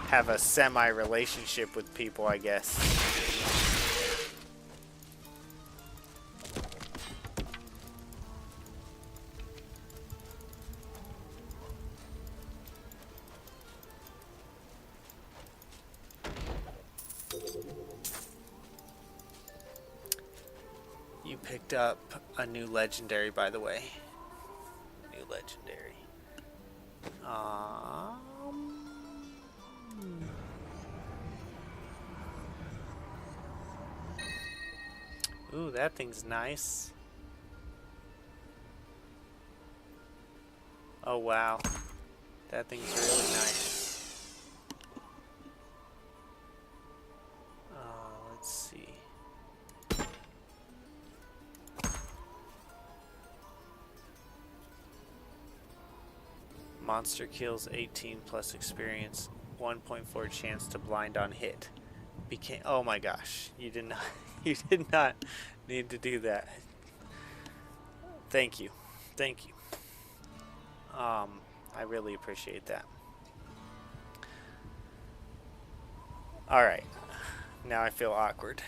have a semi-relationship with people, I guess. You picked up a new legendary, by the way. New legendary. Ooh, that thing's nice. Oh wow, that thing's really nice. Let's see. Monster kills 18 plus experience, 1.4 chance to blind on hit. Oh my gosh, you did not you did not need to do that. Thank you. Thank you. I really appreciate that. All right. Now I feel awkward.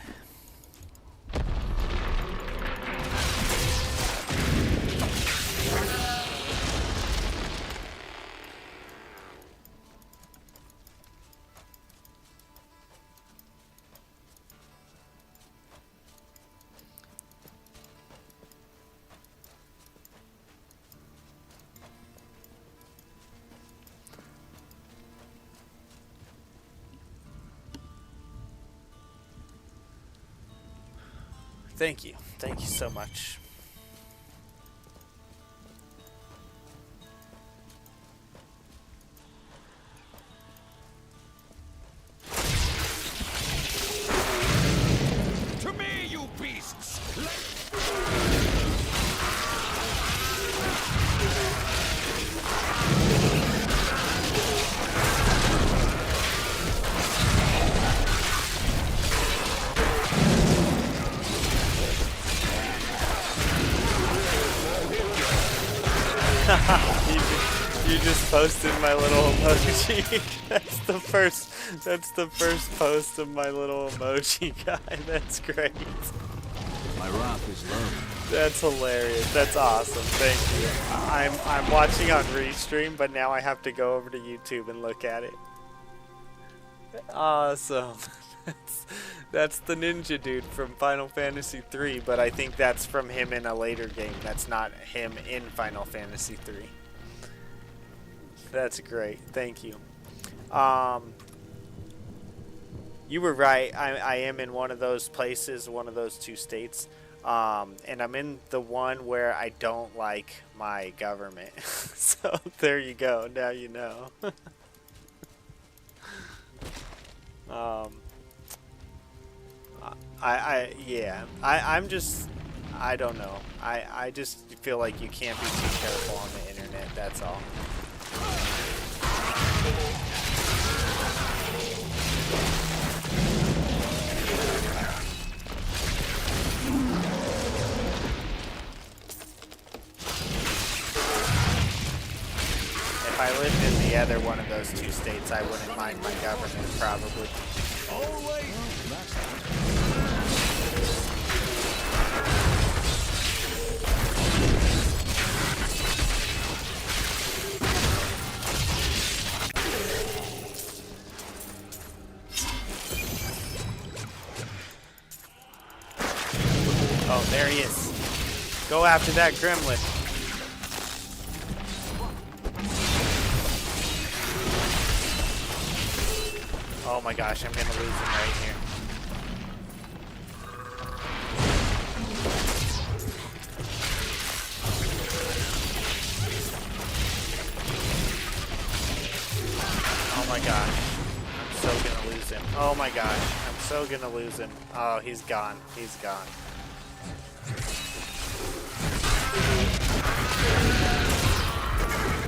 Thank you. Thank you so much. To me, you beasts! You just posted my little emoji. That's the first That's the first post of my little emoji guy. That's great. My wrath is low. That's hilarious. That's awesome. Thank you. I'm watching on Restream, but now I have to go over to YouTube and look at it. Awesome. That's the ninja dude from Final Fantasy 3, but I think that's from him in a later game. That's not him in Final Fantasy 3. That's great. Thank you. You were right. I am in one of those places, one of those two states. And I'm in the one where I don't like my government. So there you go. Now you know. I'm just, I don't know. I just feel like you can't be too careful on the internet. That's all. If I lived in the other one of those two states, I wouldn't mind my government, probably. Oh, there he is. Go after that gremlin. Oh my gosh, I'm gonna lose him right here. Oh my gosh. I'm so gonna lose him. Oh my gosh. I'm so gonna lose him. Oh, he's gone. He's gone.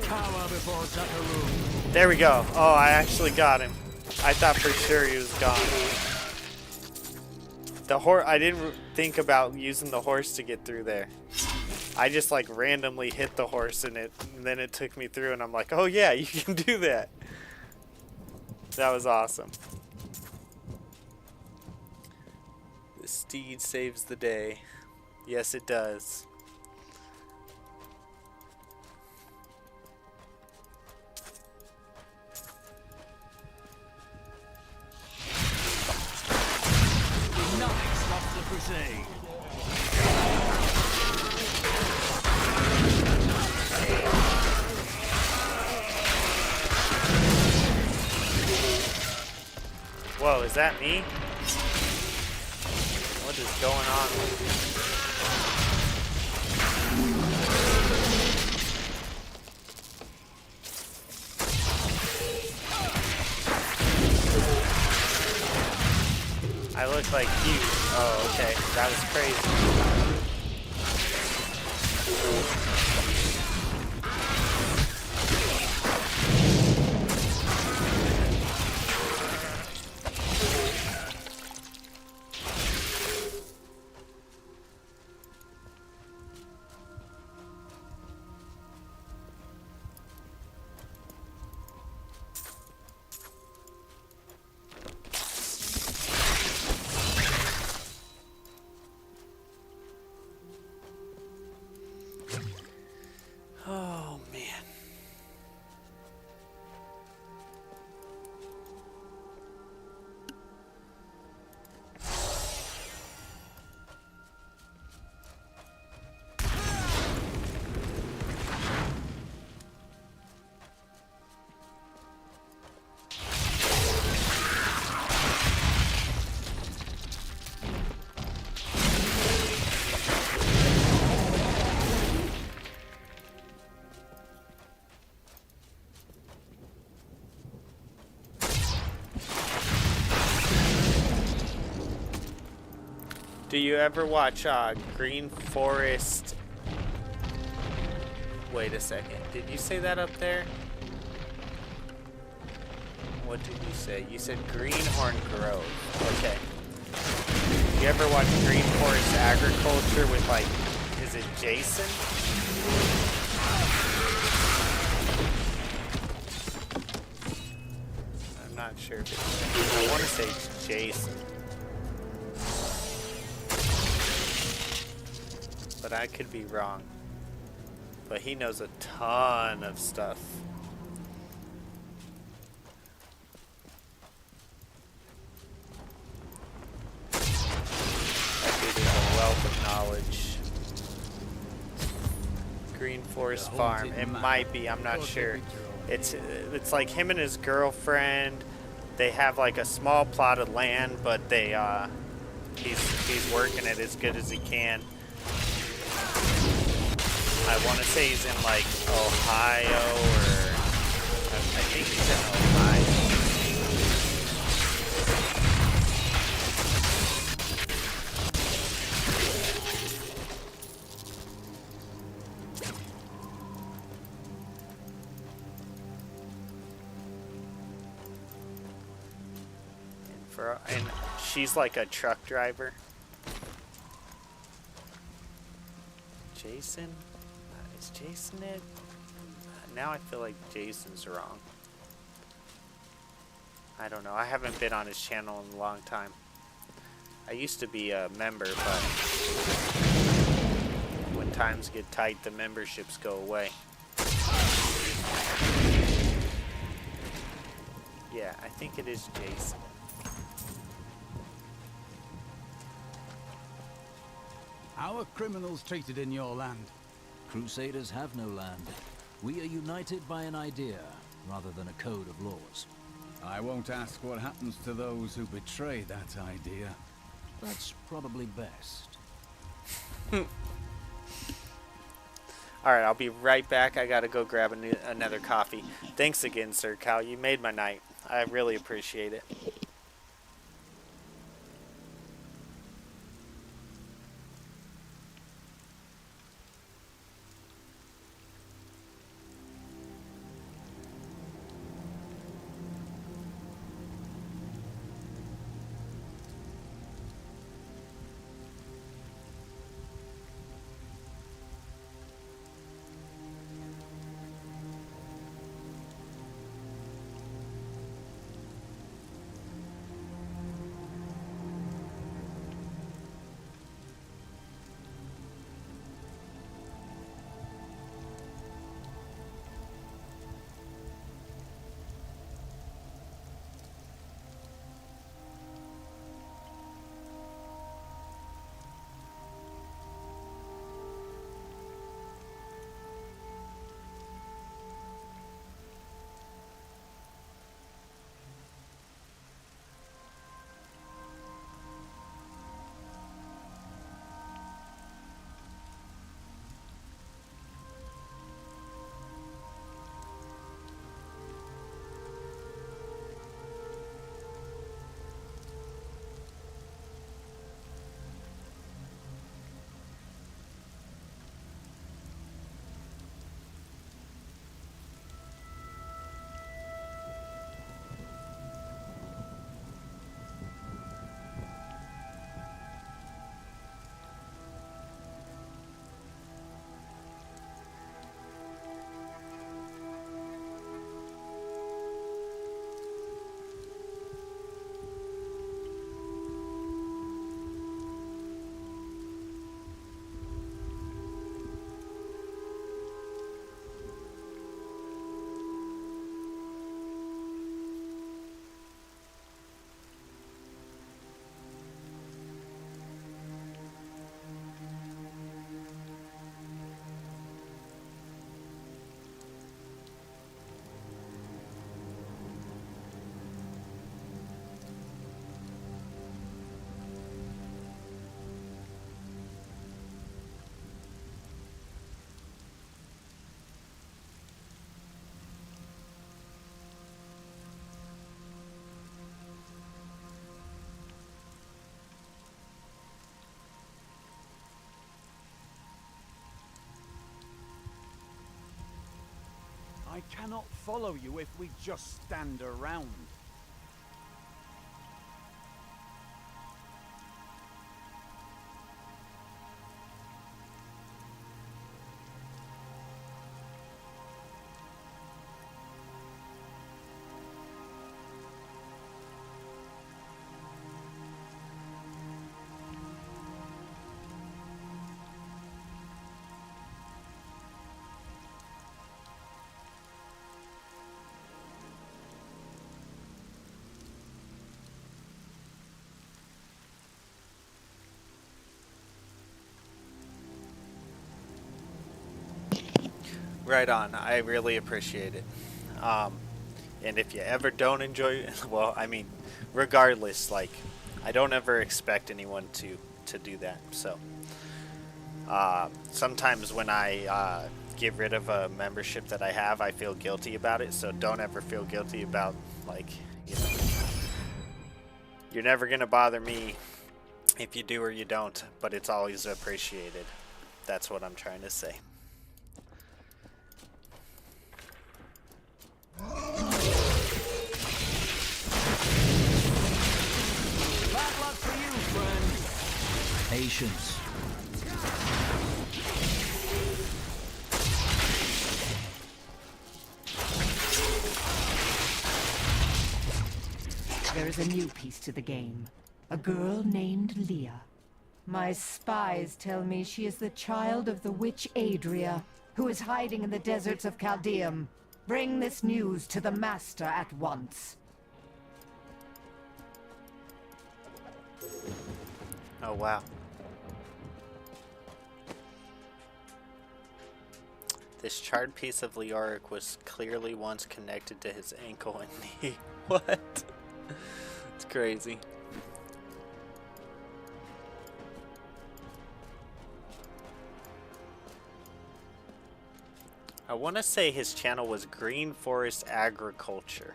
Power before Zakarum. There we go. Oh, I actually got him. I thought for sure he was gone. I didn't think about using the horse to get through there. I just like randomly hit the horse and then it took me through and I'm like, oh yeah, you can do that. That was awesome. The steed saves the day. Yes, it does. Nothing stops the crusade. Whoa, is that me? What is going on? I look like you. Oh, okay. That was crazy. Oh, man. Do you ever watch Green Forest? Wait a second. Did you say that up there? What did you say? You said Greenhorn Grove. Okay. You ever watch Green Forest Agriculture with, like, is it Jason? I'm not sure if it's, I want to say it's Jason. But I could be wrong. But he knows a ton of stuff. That dude is a wealth of knowledge. Green Forest Farm. It might be, I'm not sure. It's like him and his girlfriend. They have like a small plot of land, but they he's working it as good as he can. I want to say he's in like Ohio, or I think he's in Ohio. And she's like a truck driver. Jason? Is Jason it? Now I feel like Jason's wrong. I don't know. I haven't been on his channel in a long time. I used to be a member, but when times get tight, the memberships go away. Yeah, I think it is Jason. How are criminals treated in your land? Crusaders have no land. We are united by an idea, rather than a code of laws. I won't ask what happens to those who betray that idea. That's probably best. Alright, I'll be right back. I gotta go grab another coffee. Thanks again, Sir Cal. You made my night. I really appreciate it. I cannot follow you if we just stand around. Right on. I really appreciate it. And if you ever don't enjoy it, well, I mean, regardless, like, I don't ever expect anyone to do that. So, sometimes when I get rid of a membership that I have, I feel guilty about it. So don't ever feel guilty about, like, you know, you're never gonna bother me if you do or you don't, but it's always appreciated. That's what I'm trying to say. Bad luck for you, friend. Patience. There is a new piece to the game. A girl named Leah. My spies tell me she is the child of the witch Adria, who is hiding in the deserts of Chaldeum. Bring this news to the Master at once. Oh, wow. This charred piece of Leoric was clearly once connected to his ankle and knee. What? It's crazy. I want to say his channel was Green Forest Agriculture.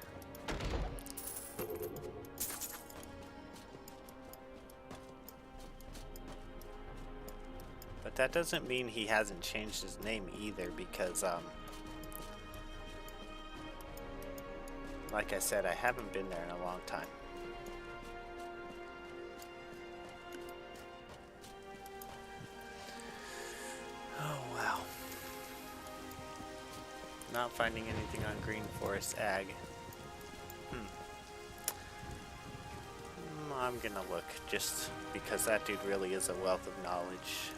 But that doesn't mean he hasn't changed his name either, because like I said, I haven't been there in a long time. Oh wow. Not finding anything on Green Forest Ag. I'm gonna look, just because that dude really is a wealth of knowledge.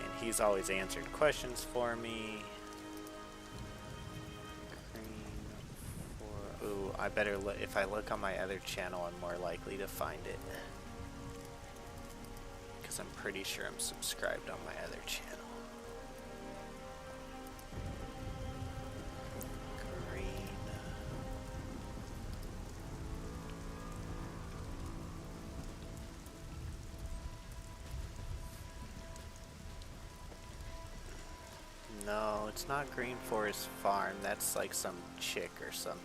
And he's always answered questions for me. Ooh, I better look. If I look on my other channel, I'm more likely to find it. Because I'm pretty sure I'm subscribed on my other channel. Green. No, it's not Green Forest Farm. That's like some chick or something.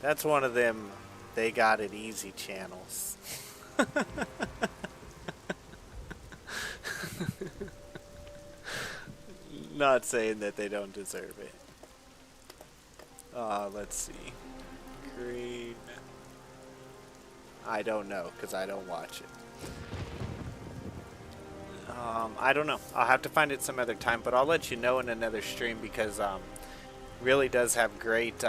That's one of them they got it easy channels. Not saying that they don't deserve it. Let's see. Green. I don't know, because I don't watch it. I don't know. I'll have to find it some other time, but I'll let you know in another stream, because really does have great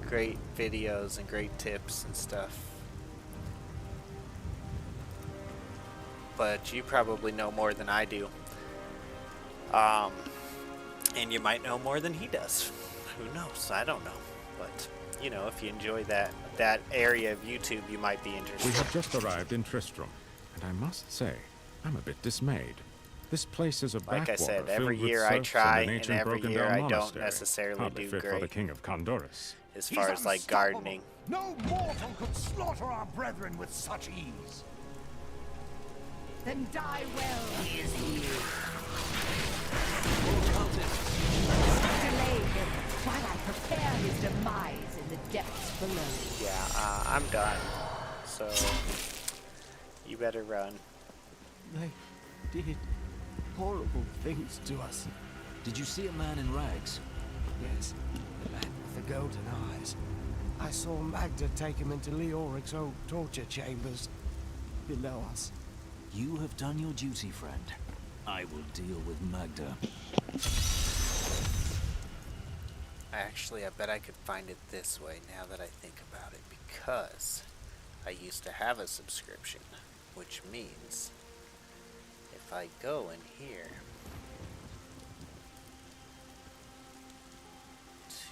great videos and great tips and stuff. But you probably know more than I do. And you might know more than he does. Who knows? I don't know. But, you know, if you enjoy that area of YouTube, you might be interested. We have just arrived in Tristram, and I must say, I'm a bit dismayed. This place is a like I said, every year I try, and every year I don't necessarily do fit great. For the King of Condorus. As far as like gardening. No mortal could slaughter our brethren with such ease. Then die well. He is here. Delay him while I prepare his demise in the depths below. Yeah, I'm done. So you better run. They did horrible things to us. Did you see a man in rags? Yes, the man with the golden eyes. I saw Magda take him into Leoric's old torture chambers below us. You have done your duty, friend. I will deal with Magda. Actually, I bet I could find it this way now that I think about it, because I used to have a subscription, which means if I go in here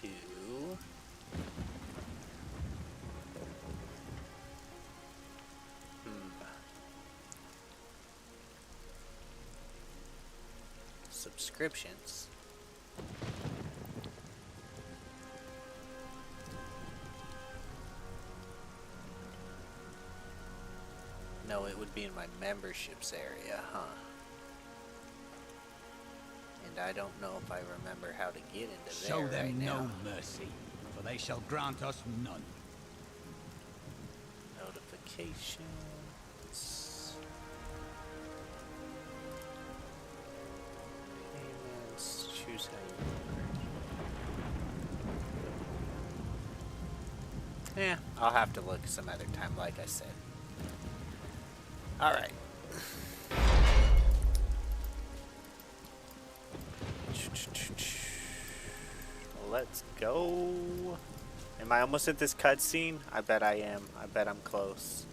to subscriptions. No, it would be in my memberships area, huh? And I don't know if I remember how to get into there Show them right now. no mercy, for they shall grant us none. Notifications. Payments. Choose how you work. Yeah, I'll have to look some other time, like I said. Alright. Let's go. Am I almost at this cutscene? I bet I am. I bet I'm close.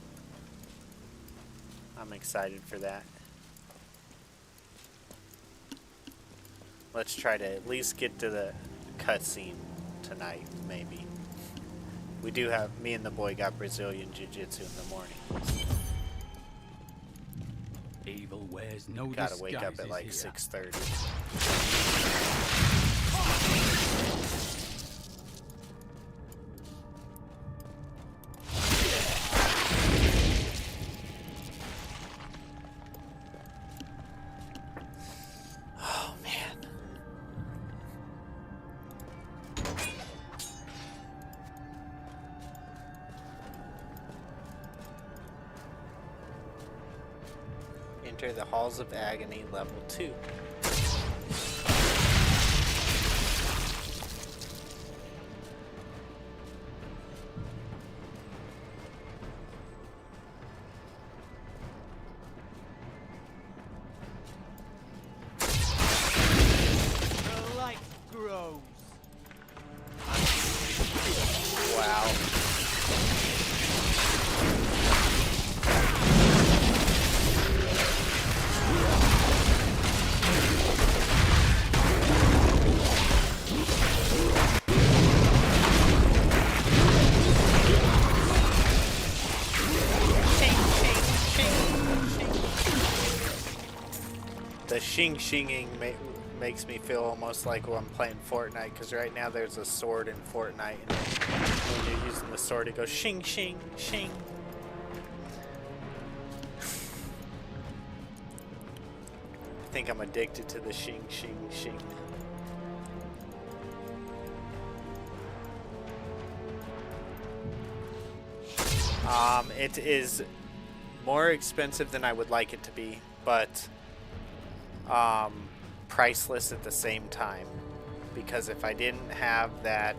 I'm excited for that. Let's try to at least get to the cutscene tonight, maybe. We do have, me and the boy got Brazilian Jiu-Jitsu in the morning. Evil wears no Gotta wake up at like here. 6:30. Enter the Halls of Agony, level 2. The light grows. Wow. The shing-shinging makes me feel almost like when I'm playing Fortnite, because right now there's a sword in Fortnite, and when you're using the sword it goes shing shing shing. I think I'm addicted to the shing shing shing. It is more expensive than I would like it to be, but priceless at the same time, because if I didn't have that,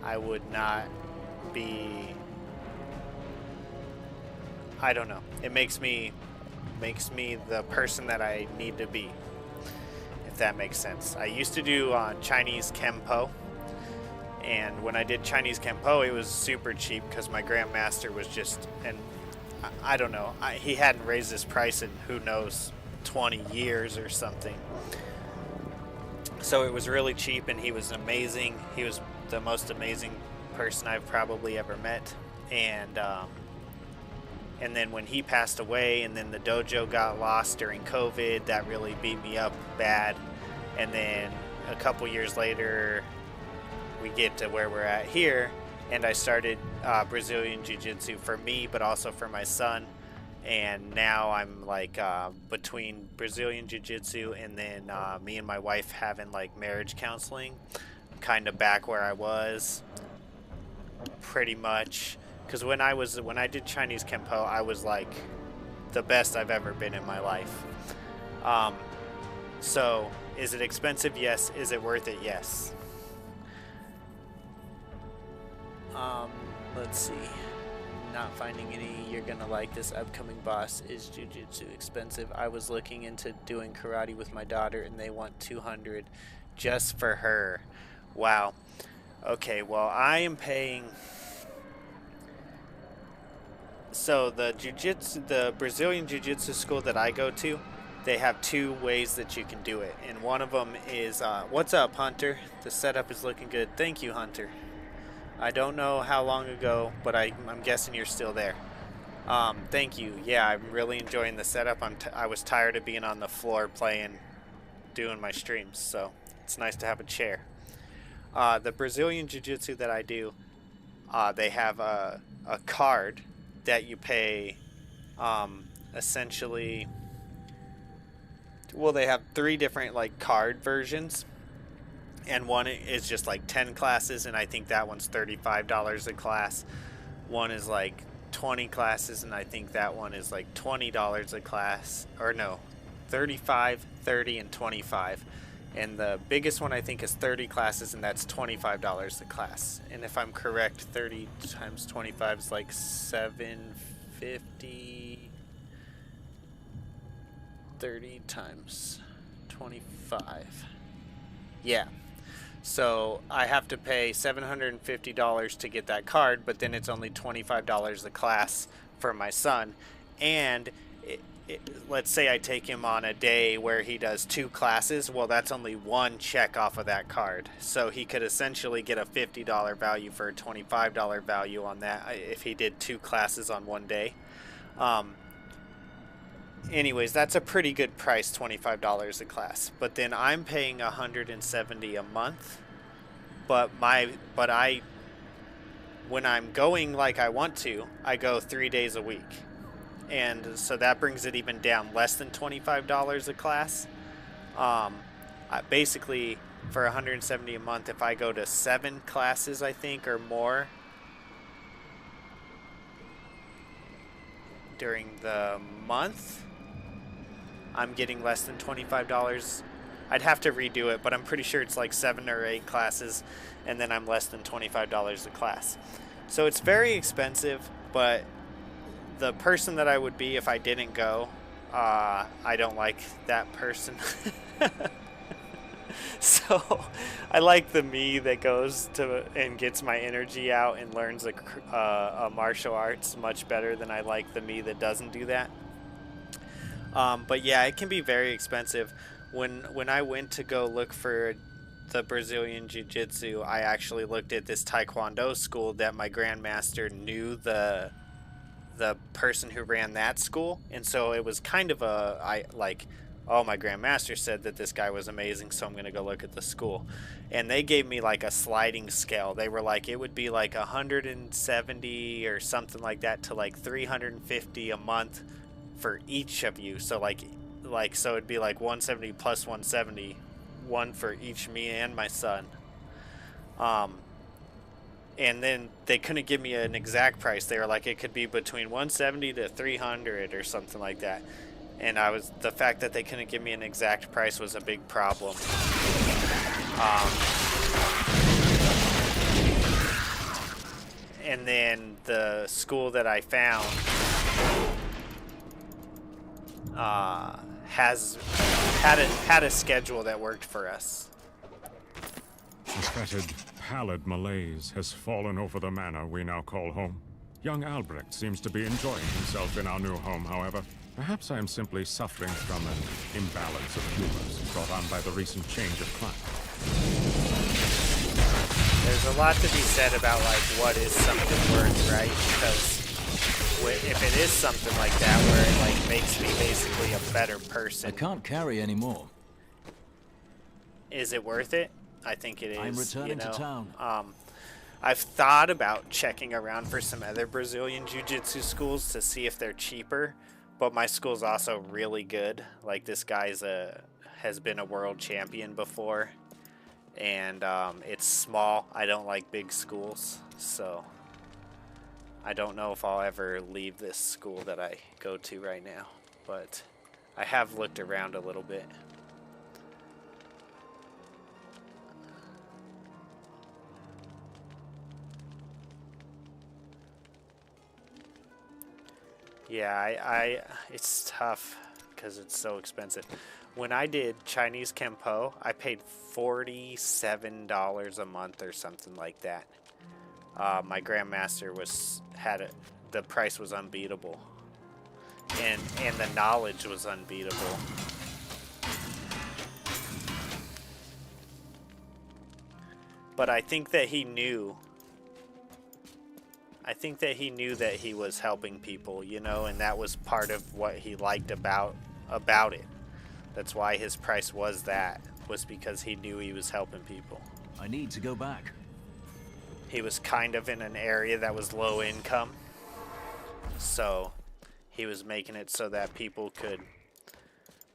I would not be, I don't know, it makes me the person that I need to be, if that makes sense. I used to do Chinese Kempo, and when I did Chinese Kempo it was super cheap because my grandmaster was just, and I don't know, he hadn't raised his price in who knows 20 years or something. So it was really cheap, and he was amazing. He was the most amazing person I've probably ever met. And then when he passed away, and then the dojo got lost during COVID, that really beat me up bad. And then a couple years later, we get to where we're at here, and I started Brazilian Jiu-Jitsu for me, but also for my son. And now I'm like between Brazilian Jiu-Jitsu and then me and my wife having like marriage counseling. I'm kind of back where I was, pretty much. Because when I did Chinese Kempo, I was like the best I've ever been in my life. So is it expensive? Yes. Is it worth it? Yes. Let's see. Not finding any. You're gonna like this upcoming boss. Is Jiu-Jitsu expensive? I was looking into doing karate with my daughter, and they want 200 just for her. Wow. Okay, well, I am paying. So the Brazilian Jiu-Jitsu school that I go to, they have 2 ways that you can do it, and one of them is what's up, Hunter? The setup is looking good. Thank you, Hunter. I don't know how long ago, but I'm guessing you're still there. Thank you. Yeah, I'm really enjoying the setup. I was tired of being on the floor playing doing my streams, so it's nice to have a chair. The Brazilian Jiu-Jitsu that I do, they have a card that you pay, essentially, well, they have 3 different like card versions, and one is just like 10 classes, and I think that one's $35 a class. One is like 20 classes, and I think that one is like $20 a class, or no, 35, 30, and 25. And the biggest one I think is 30 classes, and that's $25 a class. And if I'm correct, 30 times 25 is like $750. 30 times 25. Yeah. So I have to pay $750 to get that card, but then it's only $25 a class for my son. And let's say I take him on a day where he does 2 classes, well, that's only 1 check off of that card. So he could essentially get a $50 value for a $25 value on that if he did 2 classes on one day. Anyways, that's a pretty good price, $25 a class. But then I'm paying $170 a month. But when I'm going like I want to, I go 3 days a week. And so that brings it even down, less than $25 a class. Basically, for $170 a month, if I go to 7 classes, I think, or more during the month, I'm getting less than $25. I'd have to redo it, but I'm pretty sure it's like 7 or 8 classes, and then I'm less than $25 a class. So it's very expensive, but the person that I would be if I didn't go, I don't like that person. So I like the me that goes to and gets my energy out and learns a martial arts much better than I like the me that doesn't do that. But yeah, it can be very expensive. When I went to go look for the Brazilian Jiu-Jitsu, I actually looked at this Taekwondo school that my grandmaster knew the person who ran that school, and so it was kind of my grandmaster said that this guy was amazing, so I'm gonna go look at the school. And they gave me like a sliding scale. They were like, it would be like 170 or something like that to like 350 a month for each of you. So so it'd be like 170 plus 170, one for each me and my son. And then they couldn't give me an exact price. They were like, it could be between 170 to 300 or something like that. And the fact that they couldn't give me an exact price was a big problem. And then the school that I found had a schedule that worked for us. A fetid, pallid malaise has fallen over the manor we now call home. Young Albrecht seems to be enjoying himself in our new home, however. Perhaps I am simply suffering from an imbalance of humors brought on by the recent change of climate. There's a lot to be said about, like, what is something worth, right? Because if it is something like that, where it, like, makes me basically a better person... I can't carry anymore. Is it worth it? I think it is. I'm returning to town. I've thought about checking around for some other Brazilian Jiu-Jitsu schools to see if they're cheaper, but my school's also really good. Like, this guy's has been a world champion before, and it's small. I don't like big schools, so I don't know if I'll ever leave this school that I go to right now, but I have looked around a little bit. Yeah, it's tough because it's so expensive. When I did Chinese Kempo, I paid $47 a month or something like that. My Grandmaster the price was unbeatable, and the knowledge was unbeatable. But I think that he knew. I think that he knew that he was helping people, you know, and that was part of what he liked about it. That's why his price was that, was because he knew he was helping people. I need to go back. He was kind of in an area that was low income, so he was making it so that people could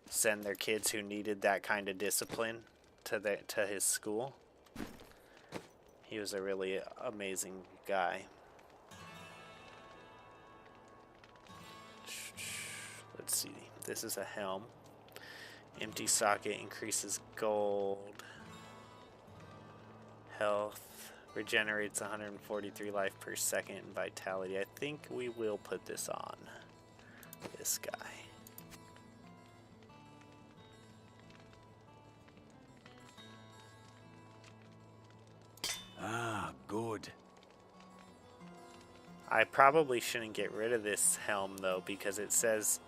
send their kids who needed that kind of discipline to his school. He was a really amazing guy. Let's see. This is a helm. Empty socket increases gold. Health. Regenerates 143 life per second and vitality. I think we will put this on. This guy. Ah, good. I probably shouldn't get rid of this helm though, because it says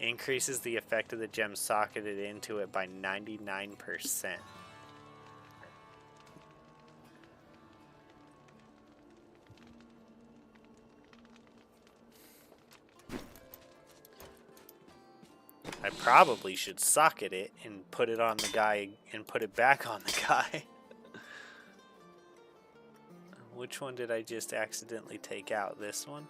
increases the effect of the gem socketed into it by 99%. I probably should socket it and put it on the guy and put it back on the guy. Which one did I just accidentally take out? This one?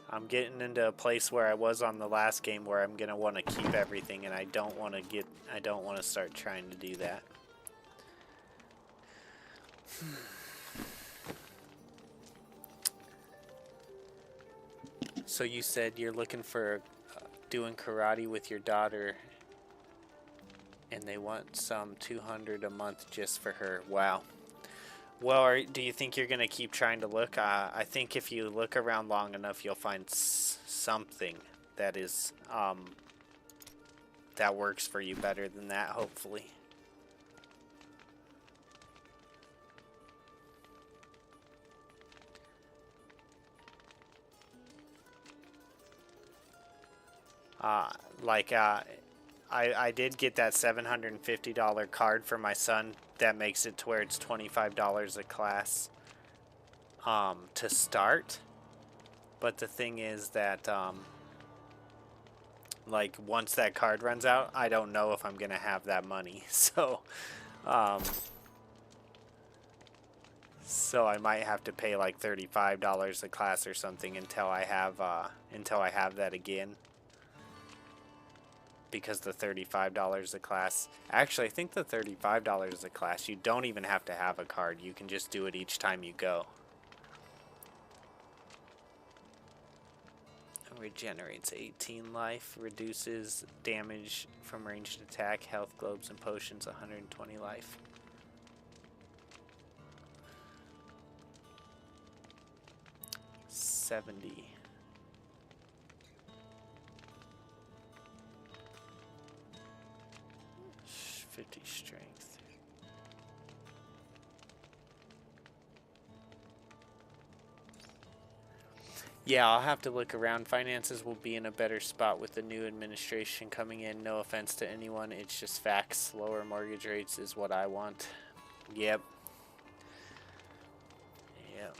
I'm getting into a place where I was on the last game where I'm gonna want to keep everything, and I don't want to start trying to do that. So you said you're looking for doing karate with your daughter, and they want some $200 a month just for her. Wow. Well, do you think you're gonna keep trying to look? I think if you look around long enough, you'll find something that is that works for you better than that, hopefully. I did get that $750 card for my son that makes it to where it's $25 a class to start. But the thing is that like once that card runs out, I don't know if I'm gonna have that money. So so I might have to pay like $35 a class or something until I have that again. Because the $35 a class, actually I think the $35 a class, you don't even have to have a card. You can just do it each time you go. Regenerates 18 life, reduces damage from ranged attack, health globes and potions 120 life. $70. 50 strength. Yeah, I'll have to look around. Finances will be in a better spot with the new administration coming in. No offense to anyone, it's just facts. Lower mortgage rates is what I want. Yep. Yep.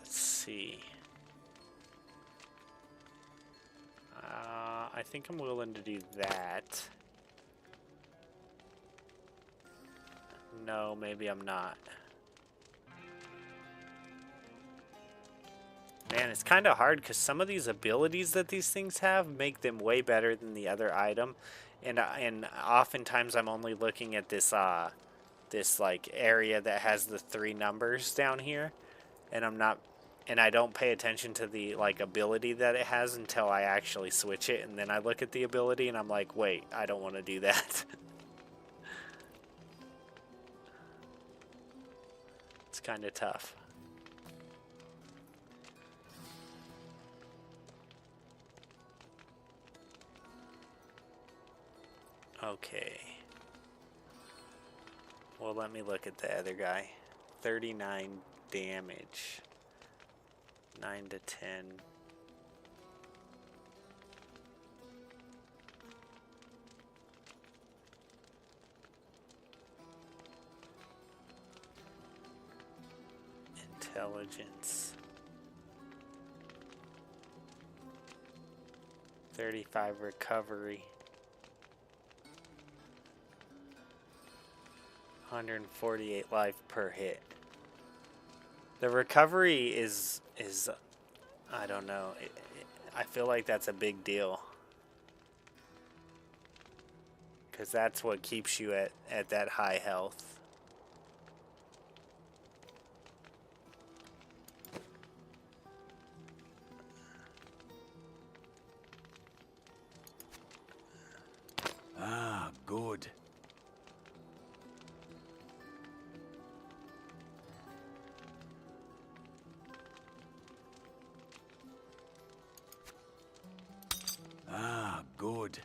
See. I think I'm willing to do that. No, maybe I'm not. Man, it's kind of hard because some of these abilities that these things have make them way better than the other item, and oftentimes I'm only looking at this this like area that has the 3 numbers down here, and I don't pay attention to the like ability that it has until I actually switch it, and then I look at the ability and I'm like, wait, I don't want to do that. It's kind of tough. Okay. Well, let me look at the other guy. 39 damage. 9 to 10. Intelligence. 35 recovery. 148 life per hit. The recovery is I don't know. I feel like that's a big deal. Because that's what keeps you at that high health. Ah, good. Ah, good.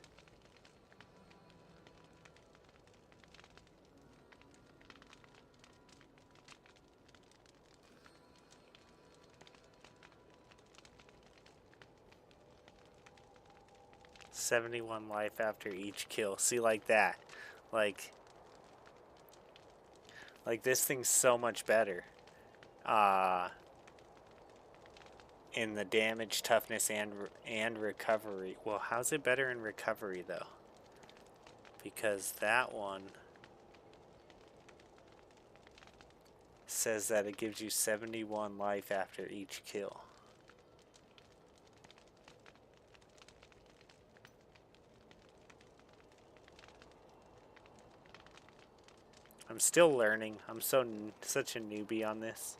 $71 life after each kill. See, like that. Like this thing's so much better. In the damage, toughness, and recovery. Well, how's it better in recovery, though? Because that one says that it gives you 71 life after each kill. I'm still learning. I'm such a newbie on this.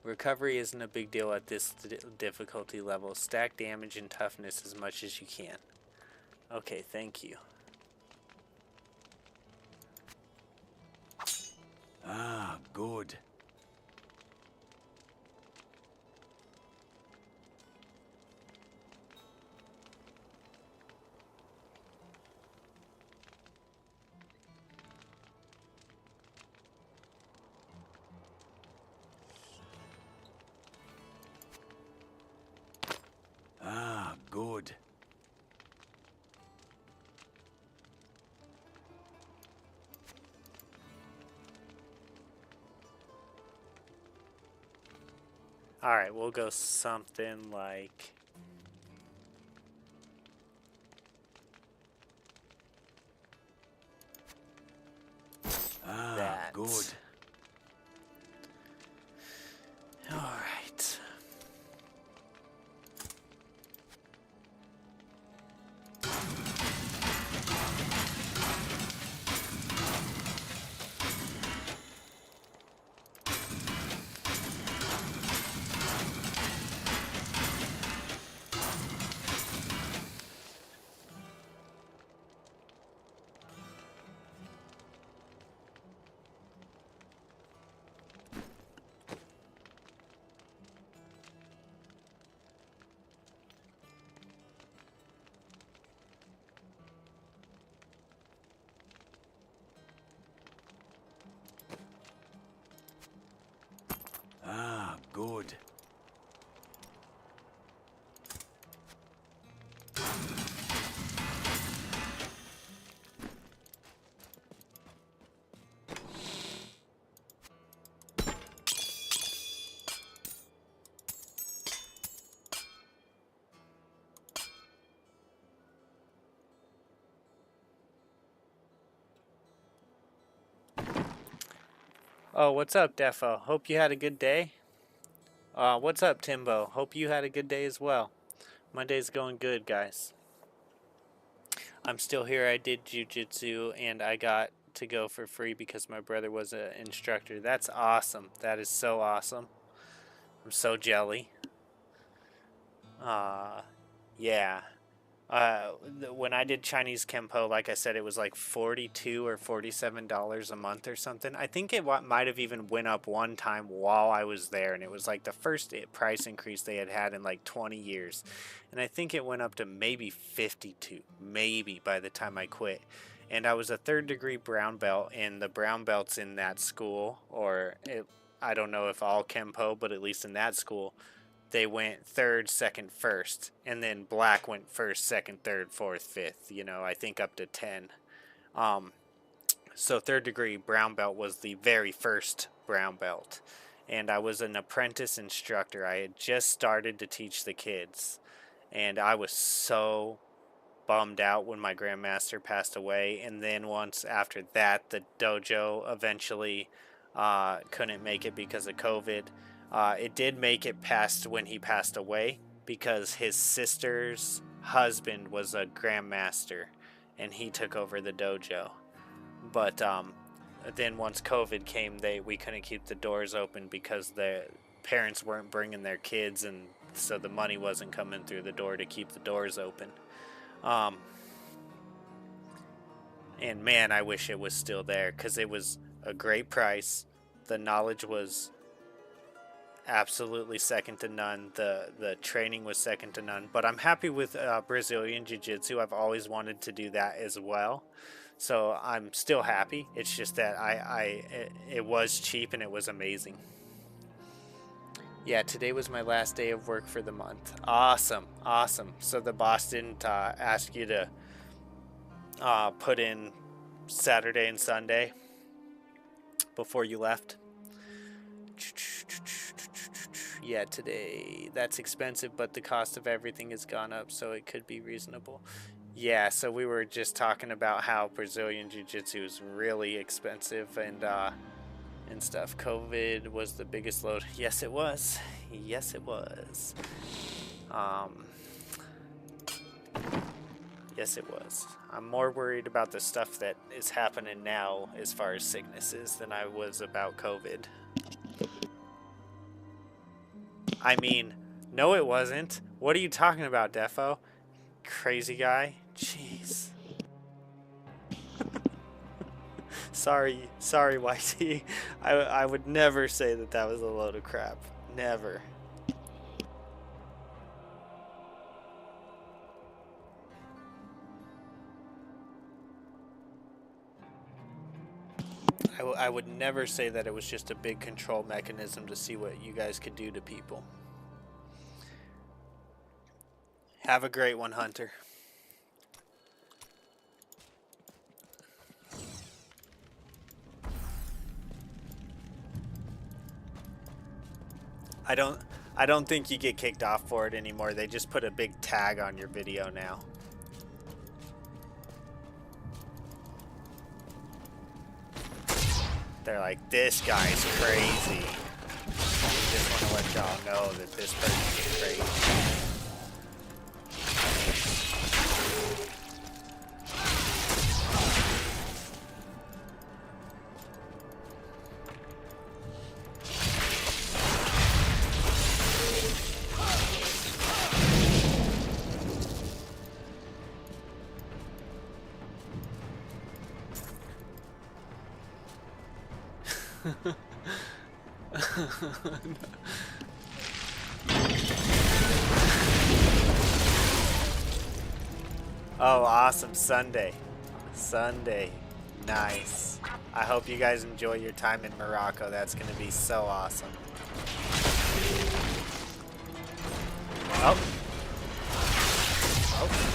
Recovery isn't a big deal at this difficulty level. Stack damage and toughness as much as you can. Okay, thank you. Ah, good. Ah, good. Alright, we'll go something like... Ah, that. good. Alright. Ah, good. Oh, what's up, Defo? Hope you had a good day. What's up, Timbo? Hope you had a good day as well. My day's going good, guys. I'm still here. I did jujitsu, and I got to go for free because my brother was an instructor. That's awesome. That is so awesome. I'm so jelly. Yeah. When I did Chinese Kempo, like I said, it was like $42 or $47 a month or something. I think it might have even went up one time while I was there, and it was like the first price increase they had in like 20 years. And I think it went up to maybe 52, maybe by the time I quit. And I was a 3rd degree brown belt, and the brown belts in that school, I don't know if all Kempo, but at least in that school, they went 3rd, 2nd, 1st, and then black went 1st, 2nd, 3rd, 4th, 5th, you know, I think up to 10. So 3rd degree brown belt was the very first brown belt, and I was an apprentice instructor. I had just started to teach the kids, and I was so bummed out when my grandmaster passed away. And then once after that, the dojo eventually couldn't make it because of COVID. It did make it past when he passed away because his sister's husband was a grandmaster and he took over the dojo. But then once COVID came, we couldn't keep the doors open because the parents weren't bringing their kids, and so the money wasn't coming through the door to keep the doors open. And man, I wish it was still there because it was a great price. The knowledge was absolutely second to none. The training was second to none. But I'm happy with Brazilian Jiu-Jitsu. I've always wanted to do that as well. So I'm still happy. It's just that it was cheap and it was amazing. Yeah, today was my last day of work for the month. Awesome, awesome. So the boss didn't ask you to put in Saturday and Sunday before you left? Yeah, today, that's expensive, but the cost of everything has gone up, so it could be reasonable. Yeah, so we were just talking about how Brazilian Jiu-Jitsu is really expensive and stuff. COVID was the biggest load. Yes, it was. Yes, it was. Yes, it was. I'm more worried about the stuff that is happening now as far as sicknesses than I was about COVID. I mean, no it wasn't. What are you talking about, Defo? Crazy guy? Jeez. Sorry, YT. I would never say that was a load of crap. Never. I would never say that it was just a big control mechanism to see what you guys could do to people. Have a great one, Hunter. I don't think you get kicked off for it anymore. They just put a big tag on your video now. They're like, this guy's crazy. We just want to let y'all know that this person is crazy. Oh, awesome. Sunday. Nice. I hope you guys enjoy your time in Morocco. That's going to be so awesome. Oh. Oh.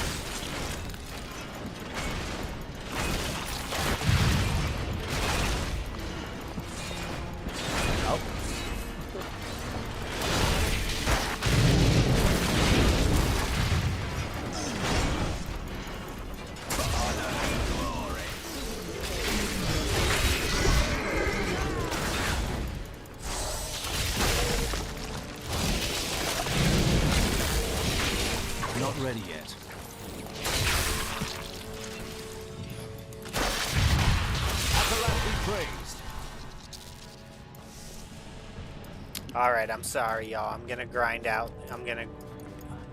Not ready yet. Alright, I'm sorry, y'all. I'm gonna grind out.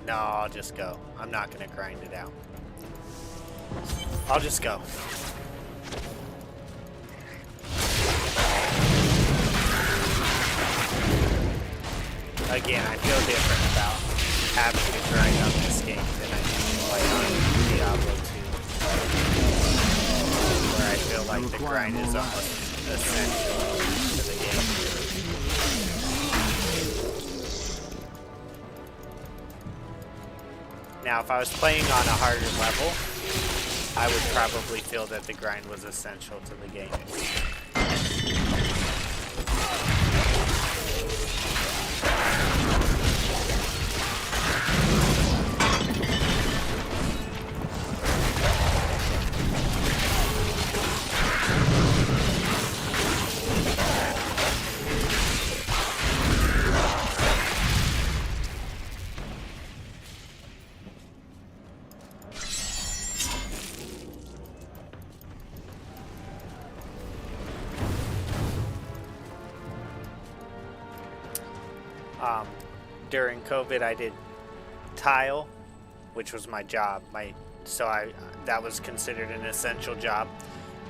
No, I'll just go. I'm not gonna grind it out. I'll just go. Again, I feel different about having to grind up this game than I do play on Diablo 2, where I feel like the grind is almost essential to the game. Now, if I was playing on a harder level, I would probably feel that the grind was essential to the game. During COVID, I did tile, which was my job. That was considered an essential job.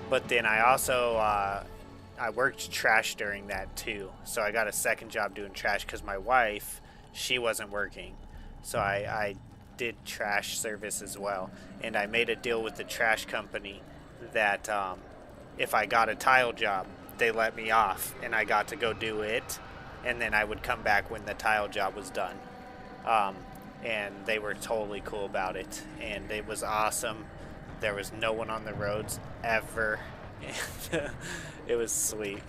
But then I also I worked trash during that too. So I got a second job doing trash because my wife, she wasn't working. So I did trash service as well. And I made a deal with the trash company that if I got a tile job, they let me off and I got to go do it. And then I would come back when the tile job was done. And they were totally cool about it. And it was awesome. There was no one on the roads ever. It was sweet.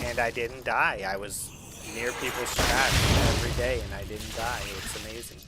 And I didn't die. I was near people's trash every day and I didn't die. It's amazing.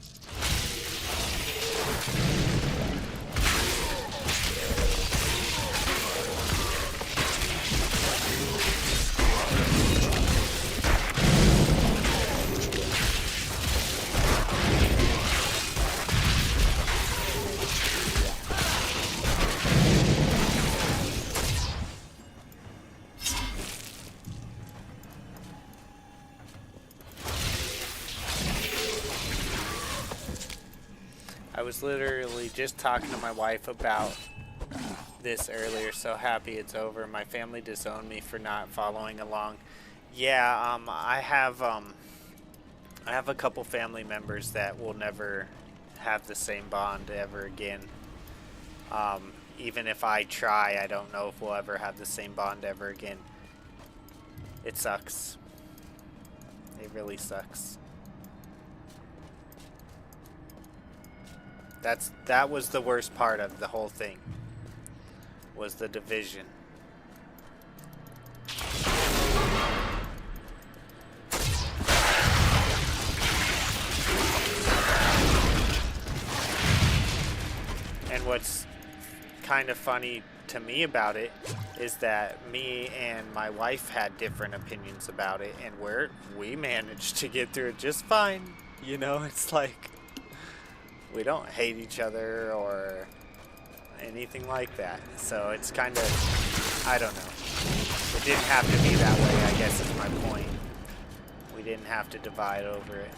I was literally just talking to my wife about this earlier. So happy it's over. My family disowned me for not following along. Yeah, I have a couple family members that will never have the same bond ever again. Even if I try, I don't know if we'll ever have the same bond ever again. It sucks. It really sucks. That was the worst part of the whole thing, was the division. And what's kind of funny to me about it is that me and my wife had different opinions about it, and we managed to get through it just fine. You know, it's like we don't hate each other or anything like that. So it's kind of, I don't know. It didn't have to be that way, I guess is my point. We didn't have to divide over it.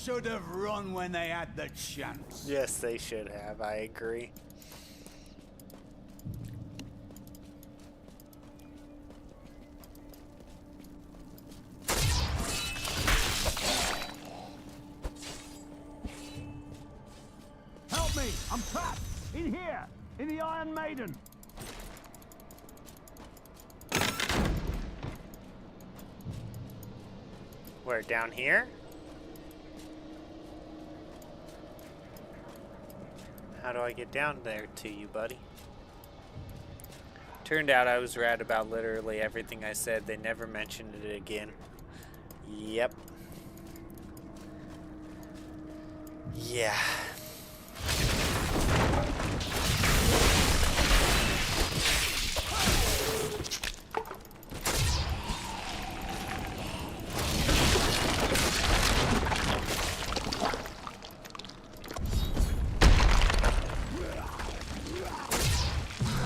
Should have run when they had the chance. Yes, they should have. I agree. Help me! I'm trapped! In here! In the Iron Maiden! Where, down here? How do I get down there to you, buddy? Turned out I was right about literally everything I said. They never mentioned it again. Yep. Yeah.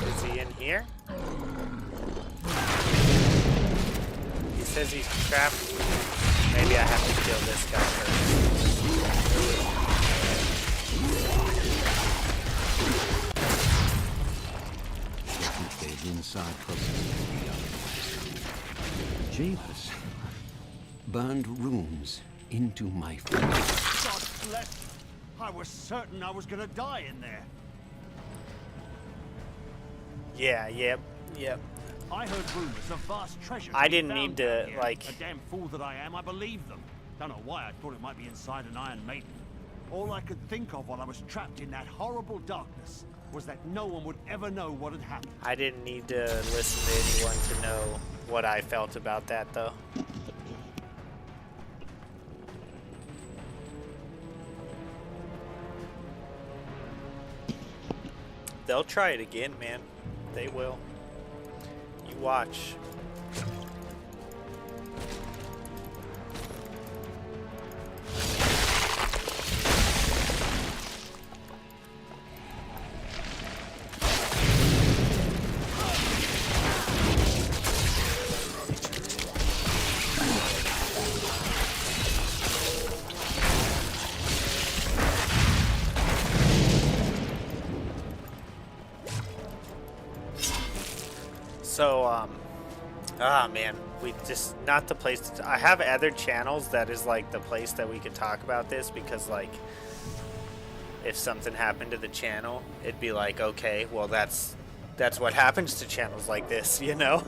Is he in here? He says he's trapped. Maybe I have to kill this guy first. Inside process. Jeebus. Burned runes into my flesh. God bless you. I was certain I was gonna die in there. Yeah, yep. I heard rumors of vast treasure. I didn't need to, like... A damn fool that I am, I believed them. Don't know why I thought it might be inside an Iron Maiden. All I could think of while I was trapped in that horrible darkness was that no one would ever know what had happened. I didn't need to listen to anyone to know what I felt about that, though. They'll try it again, man. They will. You watch. So, man, we just, not the place to, I have other channels that is, like, the place that we could talk about this, because, like, if something happened to the channel, it'd be like, okay, well, that's what happens to channels like this, you know?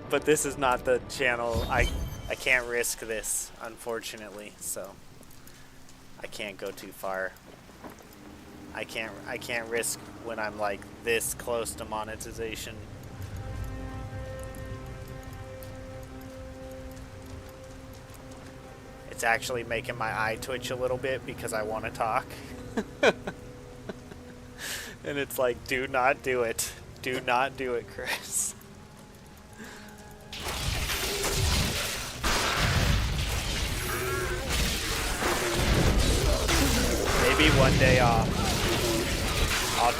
But this is not the channel, I can't risk this, unfortunately, so I can't go too far. I can't risk when I'm, like, this close to monetization. It's actually making my eye twitch a little bit because I want to talk. And it's like, do not do it. Do not do it, Chris. Maybe one day I'll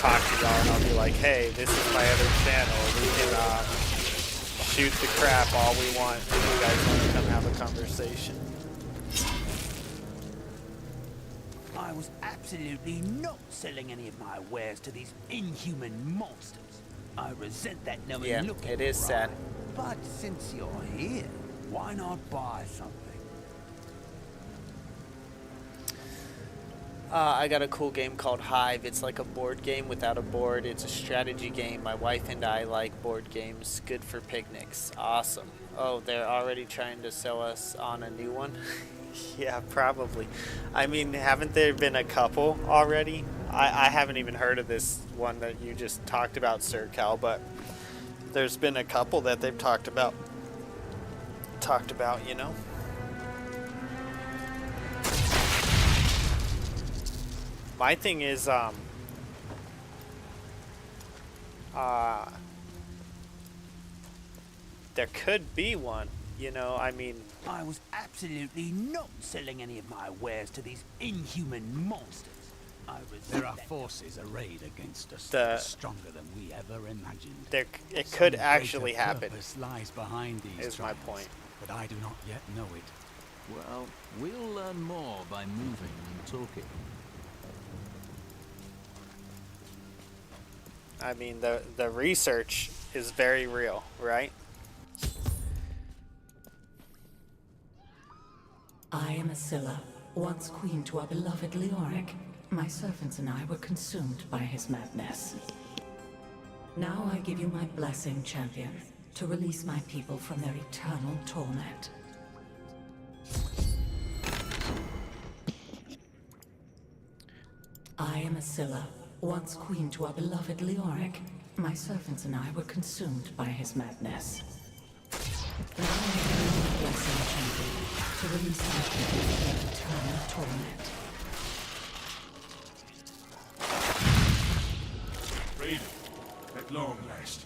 talk to y'all and I'll be like, hey, this is my other channel. We can shoot the crap all we want if you guys want to come have a conversation. I was absolutely not selling any of my wares to these inhuman monsters. I resent that knowing look. It is sad. But since you're here, why not buy something? I got a cool game called Hive. It's like a board game without a board. It's a strategy game. My wife and I like board games. Good for picnics. Awesome. Oh, they're already trying to sell us on a new one? Yeah, probably. I mean, haven't there been a couple already? I haven't even heard of this one that you just talked about, Sir Cal, but there's been a couple that they've talked about, you know? My thing is, there could be one, you know, I mean... I was absolutely not selling any of my wares to these inhuman monsters. There are forces arrayed against us stronger than we ever imagined. It could actually happen. Purpose lies behind these is my point. But I do not yet know it. Well, we'll learn more by moving and talking. I mean, the research is very real, right? I am Asilla, once queen to our beloved Leoric. My servants and I were consumed by his madness. Now I give you my blessing, champion, to release my people from their eternal torment. I am Asilla, once queen to our beloved Leoric. My servants and I were consumed by his madness. Now I have a blessing, champion, to release our people from their eternal torment. Freedom. At long last.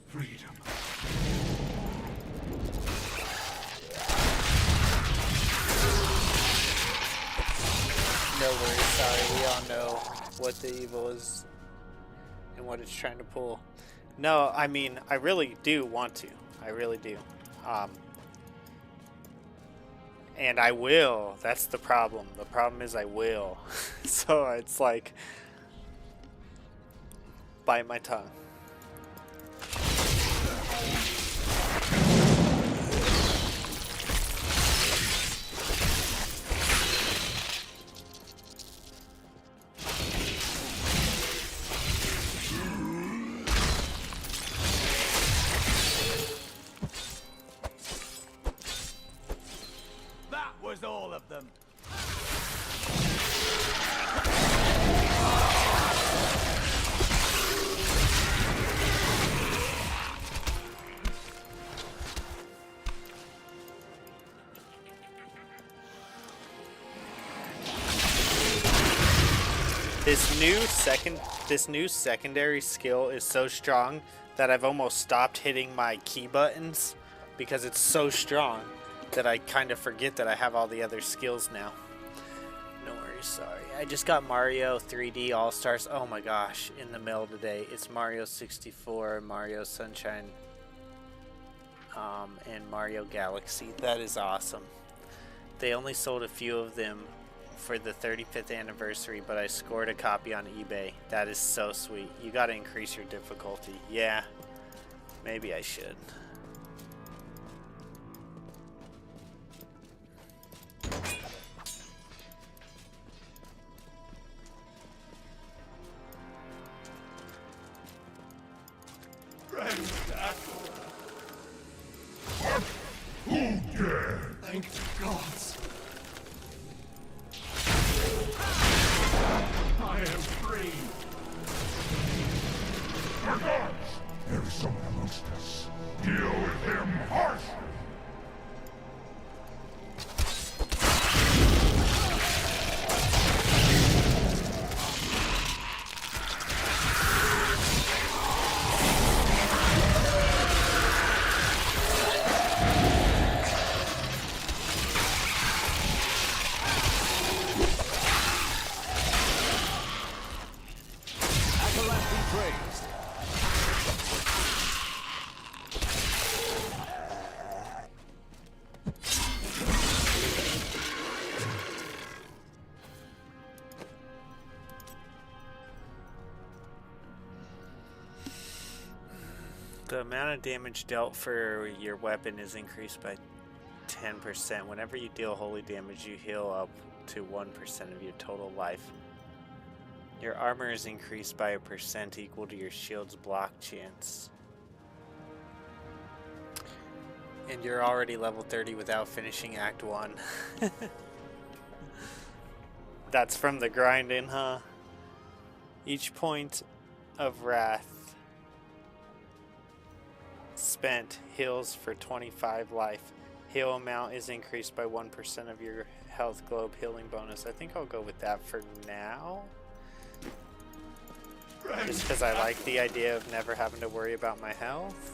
Freedom. No worries, sorry, we all know what the evil is and what it's trying to pull. No, I mean, I really do want to. I really do. And I will. That's the problem. The problem is I will. So it's like, bite my tongue. That was all of them. This new secondary skill is so strong that I've almost stopped hitting my key buttons because it's so strong that I kind of forget that I have all the other skills now. No worries, sorry. I just got Mario 3D All-Stars. Oh my gosh, in the mail today. It's Mario 64, Mario Sunshine, and Mario Galaxy. That is awesome. They only sold a few of them for the 35th anniversary, but I scored a copy on eBay. That is so sweet. You gotta increase your difficulty. Yeah, maybe I should. Thank the gods. I am free. The gods! There is someone amongst us. Deal with him harshly. The amount of damage dealt for your weapon is increased by 10%. Whenever you deal holy damage, you heal up to 1% of your total life. Your armor is increased by 1% equal to your shield's block chance. And you're already level 30 without finishing Act 1. That's from the grinding, huh? Each point of wrath spent heals for 25 life. Heal amount is increased by 1% of your health globe healing bonus. I think I'll go with that for now. Just because I like the idea of never having to worry about my health.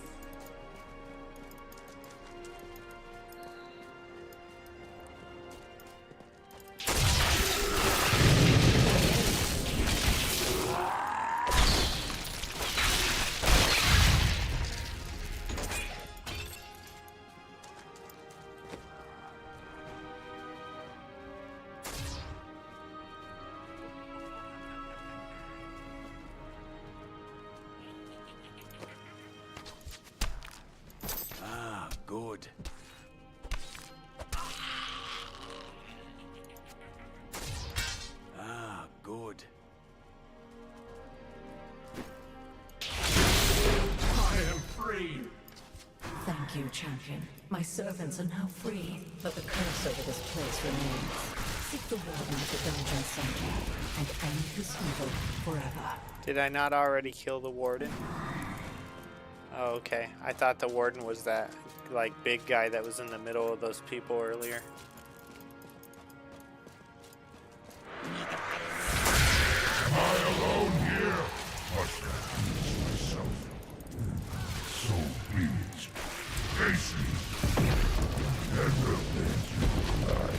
Good. Ah, good. I am free. Thank you, champion. My servants are now free, but the curse over this place remains. Visit the warden of the dungeon center and end his evil forever. Did I not already kill the warden? Oh, okay. I thought the warden was that, like, big guy that was in the middle of those people earlier. Am I alone here? Must have myself. So please, face me, and will let you die.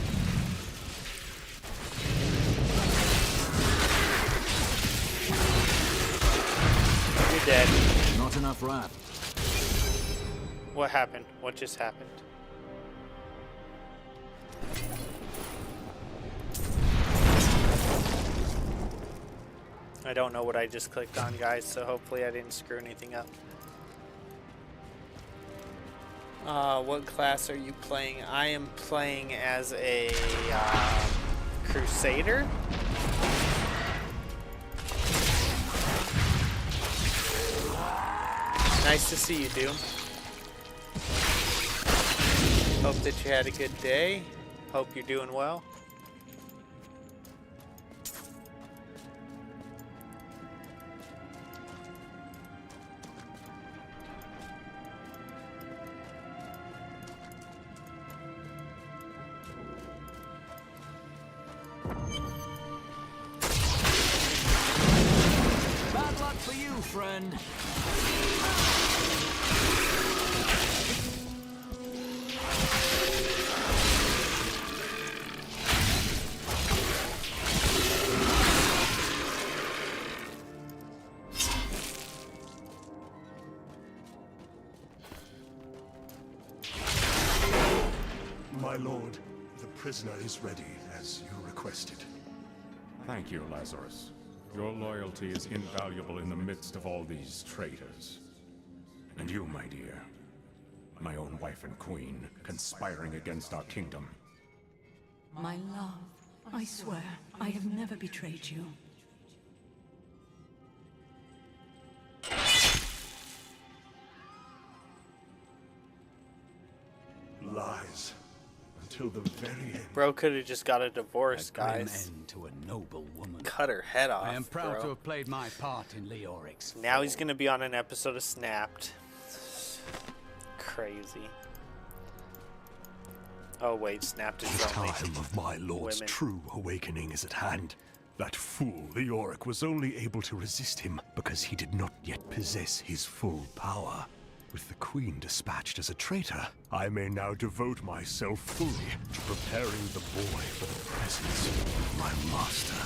You're dead. Not enough wrath. What happened? What just happened? I don't know what I just clicked on, guys, so hopefully I didn't screw anything up. What class are you playing? I am playing as a Crusader. Nice to see you, Doom. Hope that you had a good day. Hope you're doing well. Bad luck for you, friend. My lord, the prisoner is ready, as you requested. Thank you, Lazarus. Your loyalty is invaluable in the midst of all these traitors. And you, my dear, my own wife and queen, conspiring against our kingdom. My love, I swear, I have never betrayed you. Lies. Until the very end. Bro could have just got a divorce, A grim guys. end to a noble woman. Cut her head off, I am proud bro. to have played my part in Leoric's. Now he's gonna be on an episode of Snapped. Crazy. Oh wait, Snapped is The only time of my lord's women. true awakening is at hand. That fool, Leoric, was only able to resist him because he did not yet possess his full power. With the Queen dispatched as a traitor, I may now devote myself fully to preparing the boy for the presence of my master.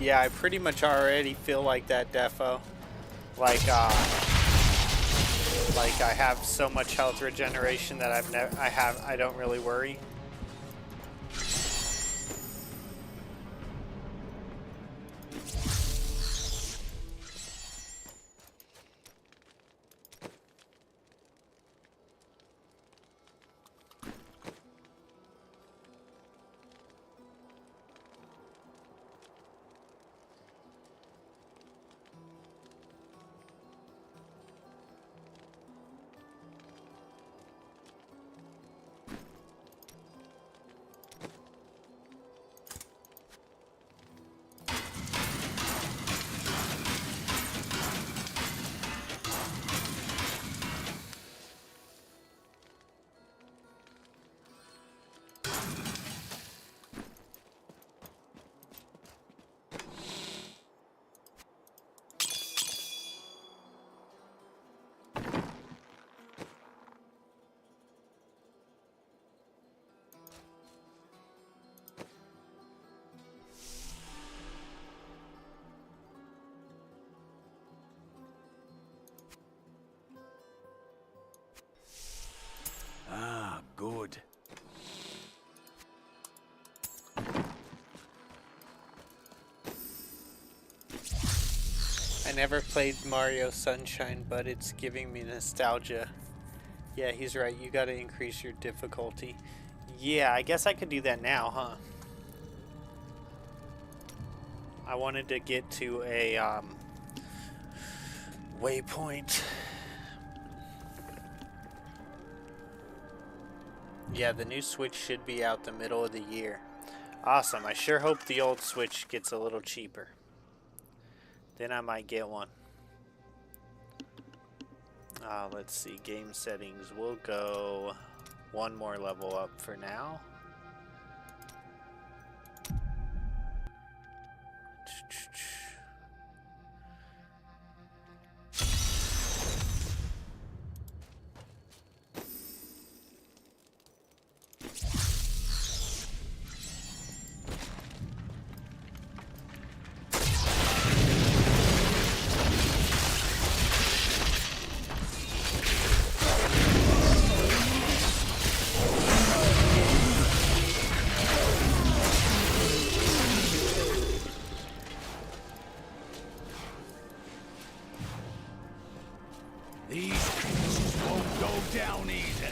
Yeah, I pretty much already feel like that, Defo. Like I have so much health regeneration that I don't really worry. I never played Mario Sunshine, but it's giving me nostalgia. Yeah, he's right. You gotta increase your difficulty. Yeah, I guess I could do that now, huh? I wanted to get to a waypoint. Yeah, the new Switch should be out the middle of the year. Awesome. I sure hope the old Switch gets a little cheaper. Then I might get one. Let's see. Game settings. We'll go one more level up for now. These creatures won't go down easily.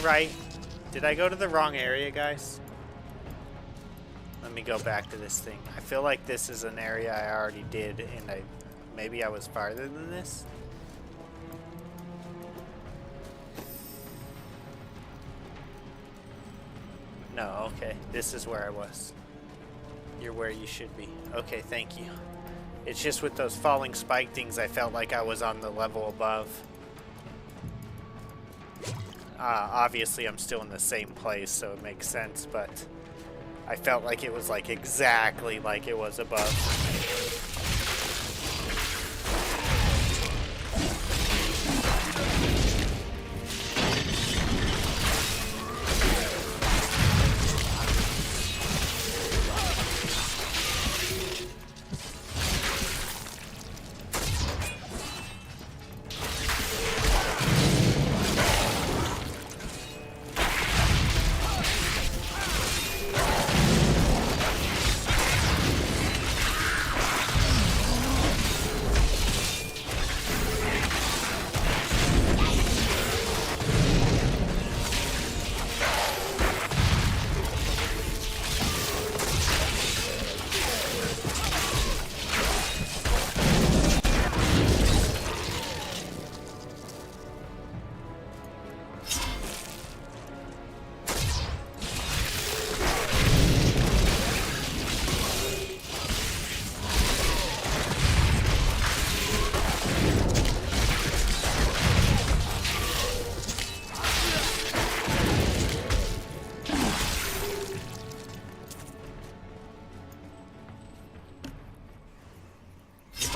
Right? Did I go to the wrong area, guys? Let me go back to this thing. I feel like this is an area I already did, and maybe I was farther than this. No, okay. This is where I was. You're where you should be. Okay, thank you. It's just with those falling spike things, I felt like I was on the level above. Obviously I'm still in the same place, so it makes sense, but I felt like it was like exactly like it was above.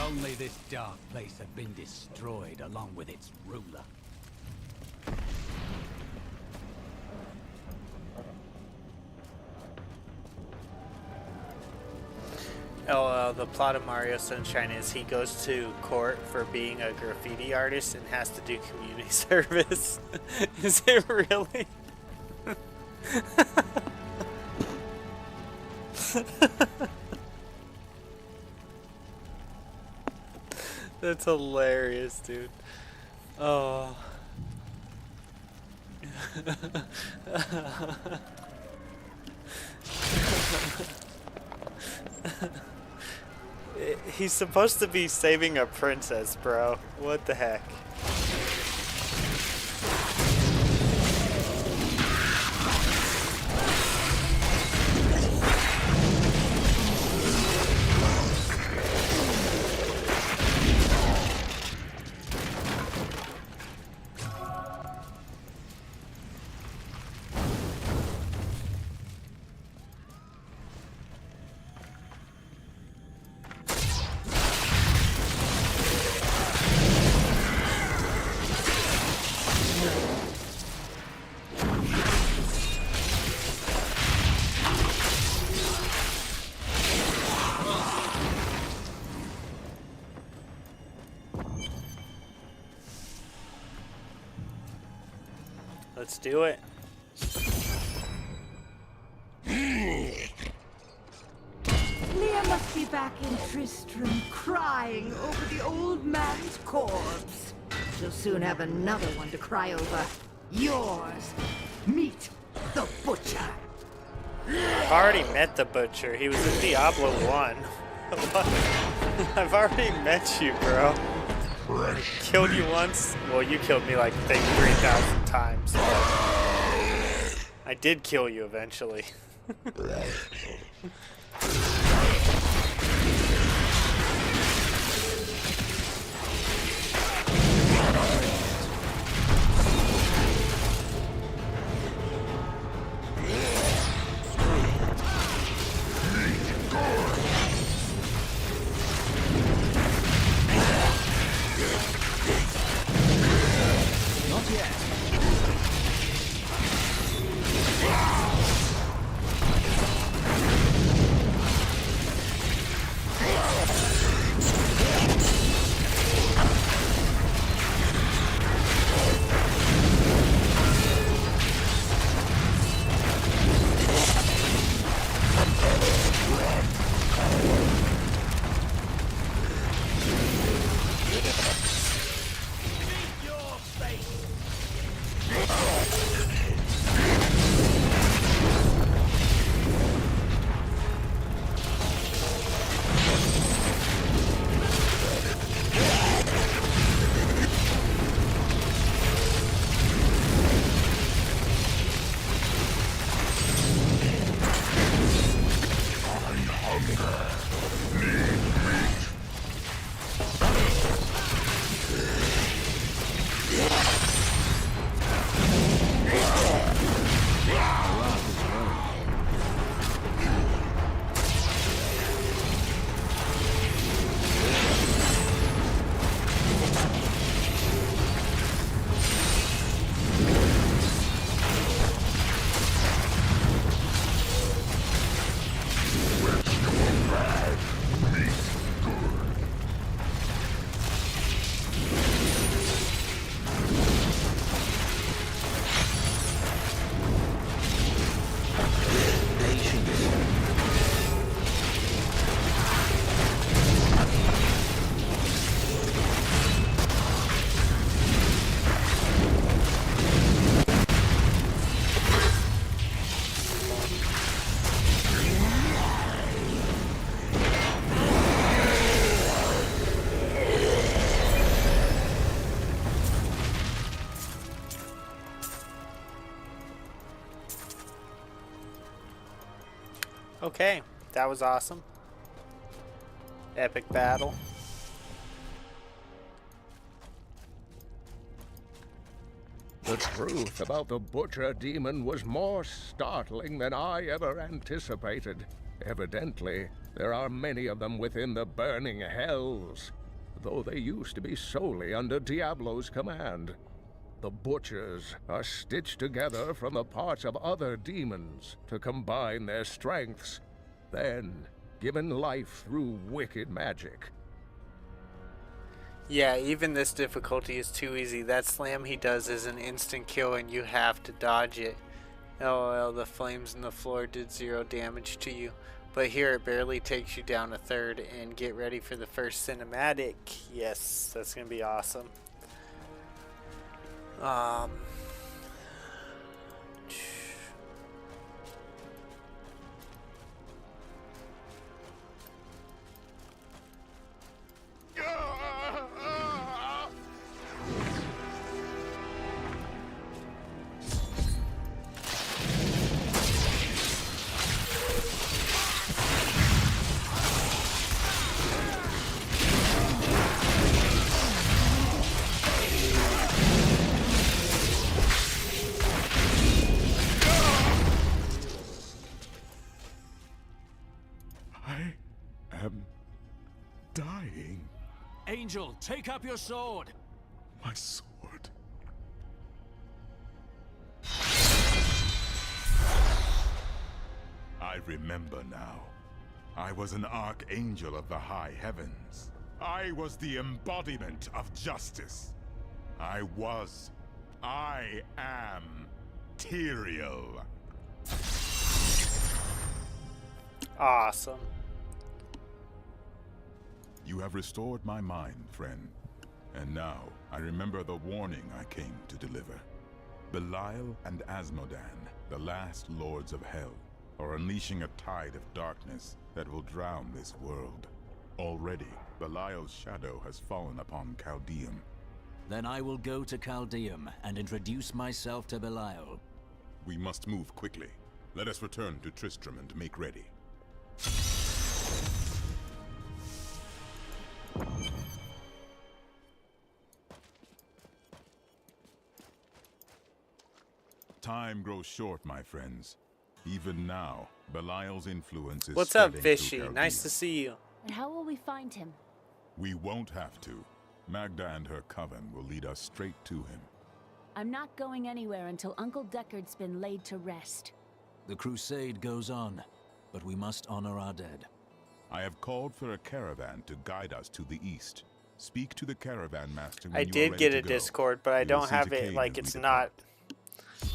Only this dark place had been destroyed along with its ruler. The plot of Mario Sunshine is he goes to court for being a graffiti artist and has to do community service. Is it really? That's hilarious, dude. Oh. He's supposed to be saving a princess, bro. What the heck? Let's do it. Leah must be back in Tristram crying over the old man's corpse. She'll soon have another one to cry over. Yours. Meet the Butcher. I've already met the Butcher. He was in Diablo 1. I've already met you, bro. Killed you once? Well, you killed me like, I think, 3,000 times. I did kill you eventually. Not yet. Okay, that was awesome. Epic battle. The truth about the Butcher Demon was more startling than I ever anticipated. Evidently, there are many of them within the burning hells, though they used to be solely under Diablo's command. The Butchers are stitched together from the parts of other demons to combine their strengths, then given life through wicked magic. Yeah, even this difficulty is too easy. That slam he does is an instant kill and you have to dodge it. LOL, the flames in the floor did 0 damage to you. But here it barely takes you down a third, and get ready for the first cinematic. Yes, that's going to be awesome. I am dying. Angel, take up your sword. My sword. I remember now. I was an archangel of the high heavens. I was the embodiment of justice. I am material. Awesome. You have restored my mind, friend. And now, I remember the warning I came to deliver. Belial and Asmodan, the last lords of hell, are unleashing a tide of darkness that will drown this world. Already, Belial's shadow has fallen upon Caldeum. Then I will go to Caldeum and introduce myself to Belial. We must move quickly. Let us return to Tristram and make ready. Time grows short, my friends. Even now, Belial's influence is What's up, spreading Fishy? through Nice Caldeum. to see you. And how will we find him? We won't have to. Magda and her coven will lead us straight to him. I'm not going anywhere until Uncle Deckard's been laid to rest. The crusade goes on, but we must honor our dead. I have called for a caravan to guide us to the east. Speak to the caravan master when I you are did ready get to a go. Discord, but I We will don't see have to it, Cain like, as we it's depart. not...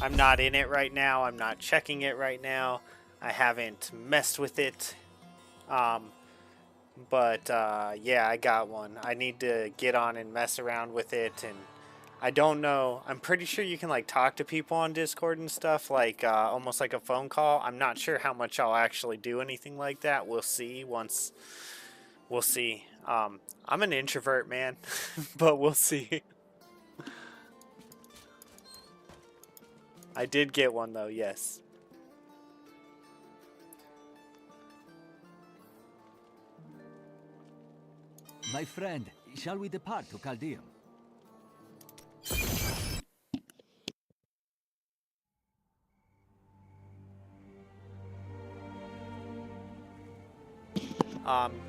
I'm not in it right now. I'm not checking it right now. I haven't messed with it. Yeah, I got one. I need to get on and mess around with it, and I don't know. I'm pretty sure you can, like, talk to people on Discord and stuff, like, almost like a phone call. I'm not sure how much I'll actually do anything like that. We'll see once... We'll see. I'm an introvert, man, but we'll see. I did get one, though, yes. My friend, shall we depart to Caldeum?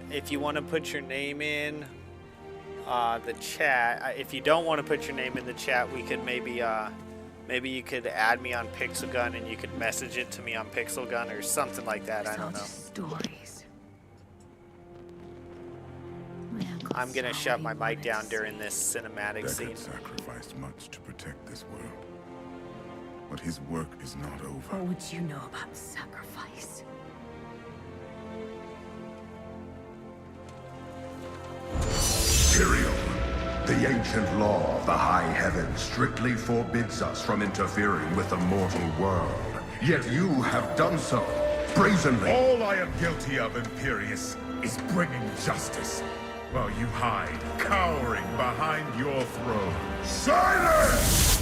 If you want to put your name in the chat, if you don't want to put your name in the chat, we could maybe you could add me on Pixelgun and you could message it to me on Pixelgun or something like that. I don't know. Stories. I'm gonna shut my mic down during this cinematic scene. Deckard sacrificed much to protect this world. But his work is not over. What would you know about sacrifice? Tyrael, the ancient law of the high heavens strictly forbids us from interfering with the mortal world. Yet you have done so, brazenly. All I am guilty of, Imperius, is bringing justice, while you hide, cowering behind your throne. Silence!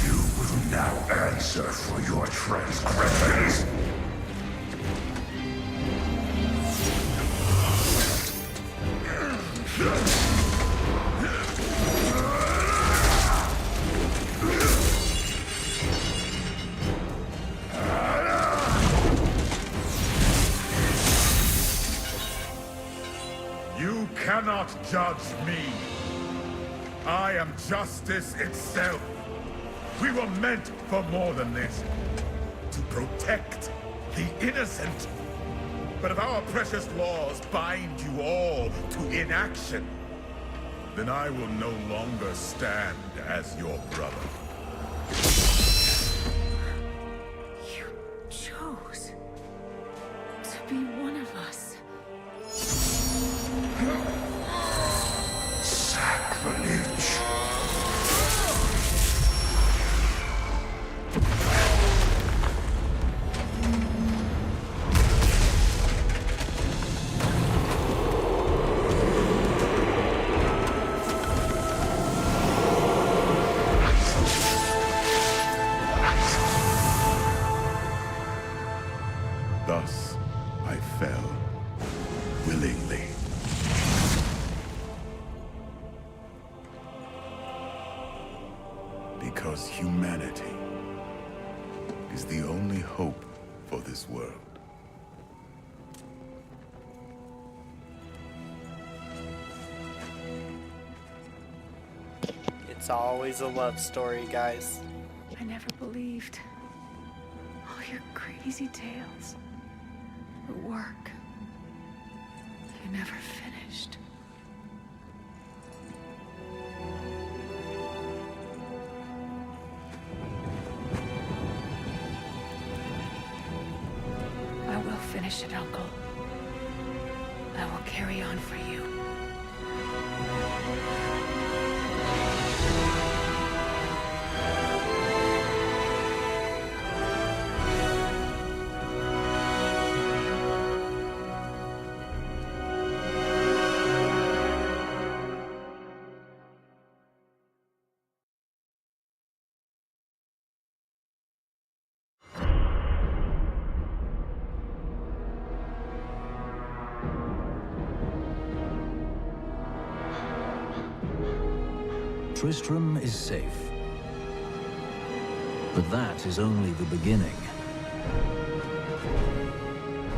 You will now answer for your transgressions. You cannot judge me. I am justice itself. We were meant for more than this. To protect the innocent. But if our precious laws bind you all to inaction, then I will no longer stand as your brother. You chose to be one of us. Sacrilege. Thus, I fell, willingly. Because humanity is the only hope for this world. It's always a love story, guys. I never believed all your crazy tales, your work. You never finished. finish it, Uncle. I will carry on for you. Tristram is safe. But that is only the beginning.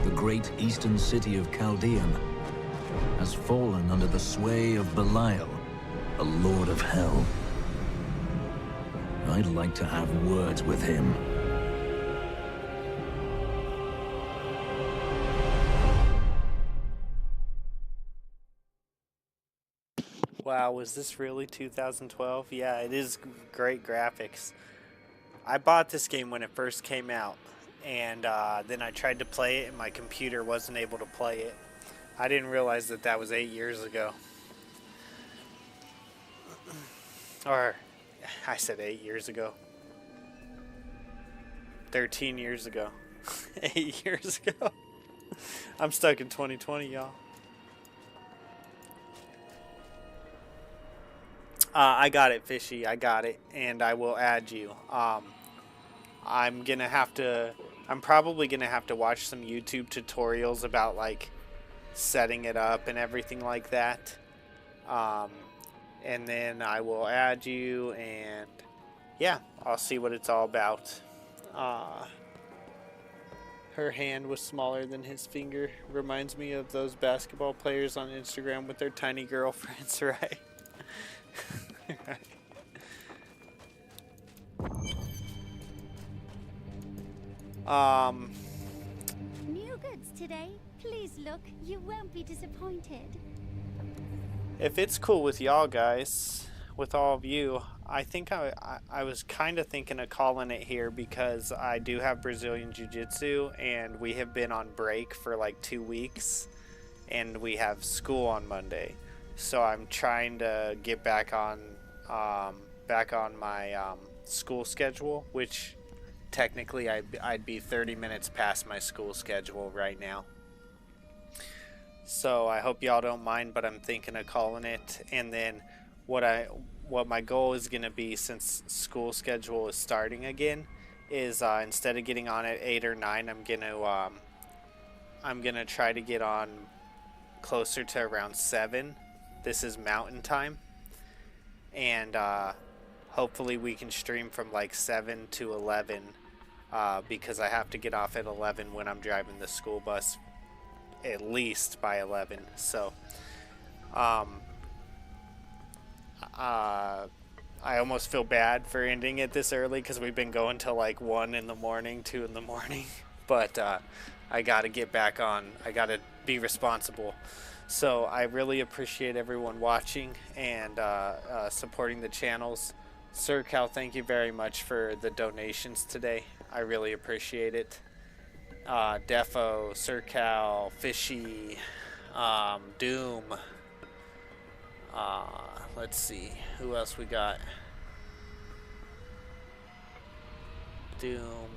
The great eastern city of Chaldean has fallen under the sway of Belial, a lord of hell. I'd like to have words with him. Wow, was this really 2012? Yeah, it is great graphics. I bought this game when it first came out, and then I tried to play it, and my computer wasn't able to play it. I didn't realize that that was 8 years ago. Or, I said 8 years ago. 13 years ago. 8 years ago. I'm stuck in 2020, y'all. I got it, Fishy. I got it, and I will add you. I'm probably gonna have to watch some YouTube tutorials about like setting it up and everything like that. And then I will add you, and yeah, I'll see what it's all about. Her hand was smaller than his finger. Reminds me of those basketball players on Instagram with their tiny girlfriends, right? New goods today. Please look. You won't be disappointed. If it's cool with y'all guys, with all of you, I think I was kind of thinking of calling it here because I do have Brazilian Jiu-Jitsu and we have been on break for like 2 weeks and we have school on Monday. So I'm trying to get back on my school schedule, which technically I'd be 30 minutes past my school schedule right now. So I hope y'all don't mind, but I'm thinking of calling it. And then what my goal is going to be, since school schedule is starting again, is instead of getting on at 8 or 9, I'm gonna try to get on closer to around 7. This is Mountain Time, and hopefully we can stream from like 7 to 11 because I have to get off at 11 when I'm driving the school bus, at least by 11. So I almost feel bad for ending it this early because we've been going till like 1 in the morning, 2 in the morning, but I gotta get back on. I gotta be responsible. So I really appreciate everyone watching and supporting the channels. Sir Cal, thank you very much for the donations today. I really appreciate it. Defo, Sir Cal, Fishy, Doom. Let's see, who else we got? Doom.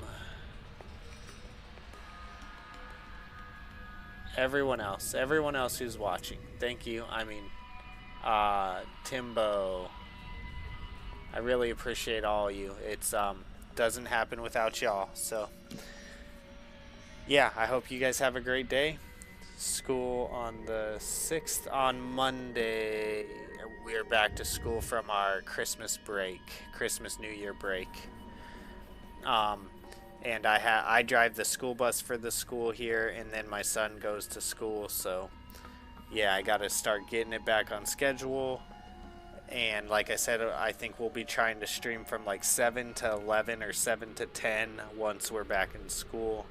Everyone else who's watching, thank you. I mean, Timbo, I really appreciate all of you. It's doesn't happen without y'all. So yeah, I hope you guys have a great day. School on the 6th, on Monday we're back to school from our Christmas New Year break. And I drive the school bus for the school here, and then my son goes to school. So yeah, I gotta start getting it back on schedule. And like I said, I think we'll be trying to stream from like 7 to 11 or 7 to 10 once we're back in school.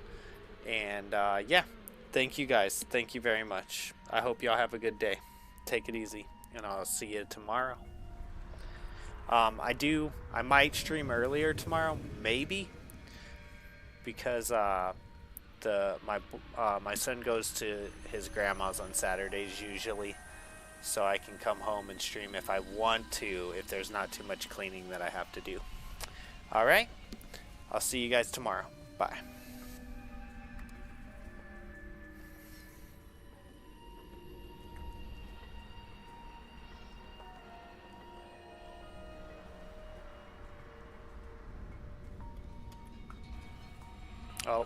And yeah, thank you guys. Thank you very much. I hope y'all have a good day. Take it easy, and I'll see you tomorrow. I might stream earlier tomorrow, maybe, because my son goes to his grandma's on Saturdays usually, so I can come home and stream if I want to, if there's not too much cleaning that I have to do. All right, I'll see you guys tomorrow. Bye. Oh,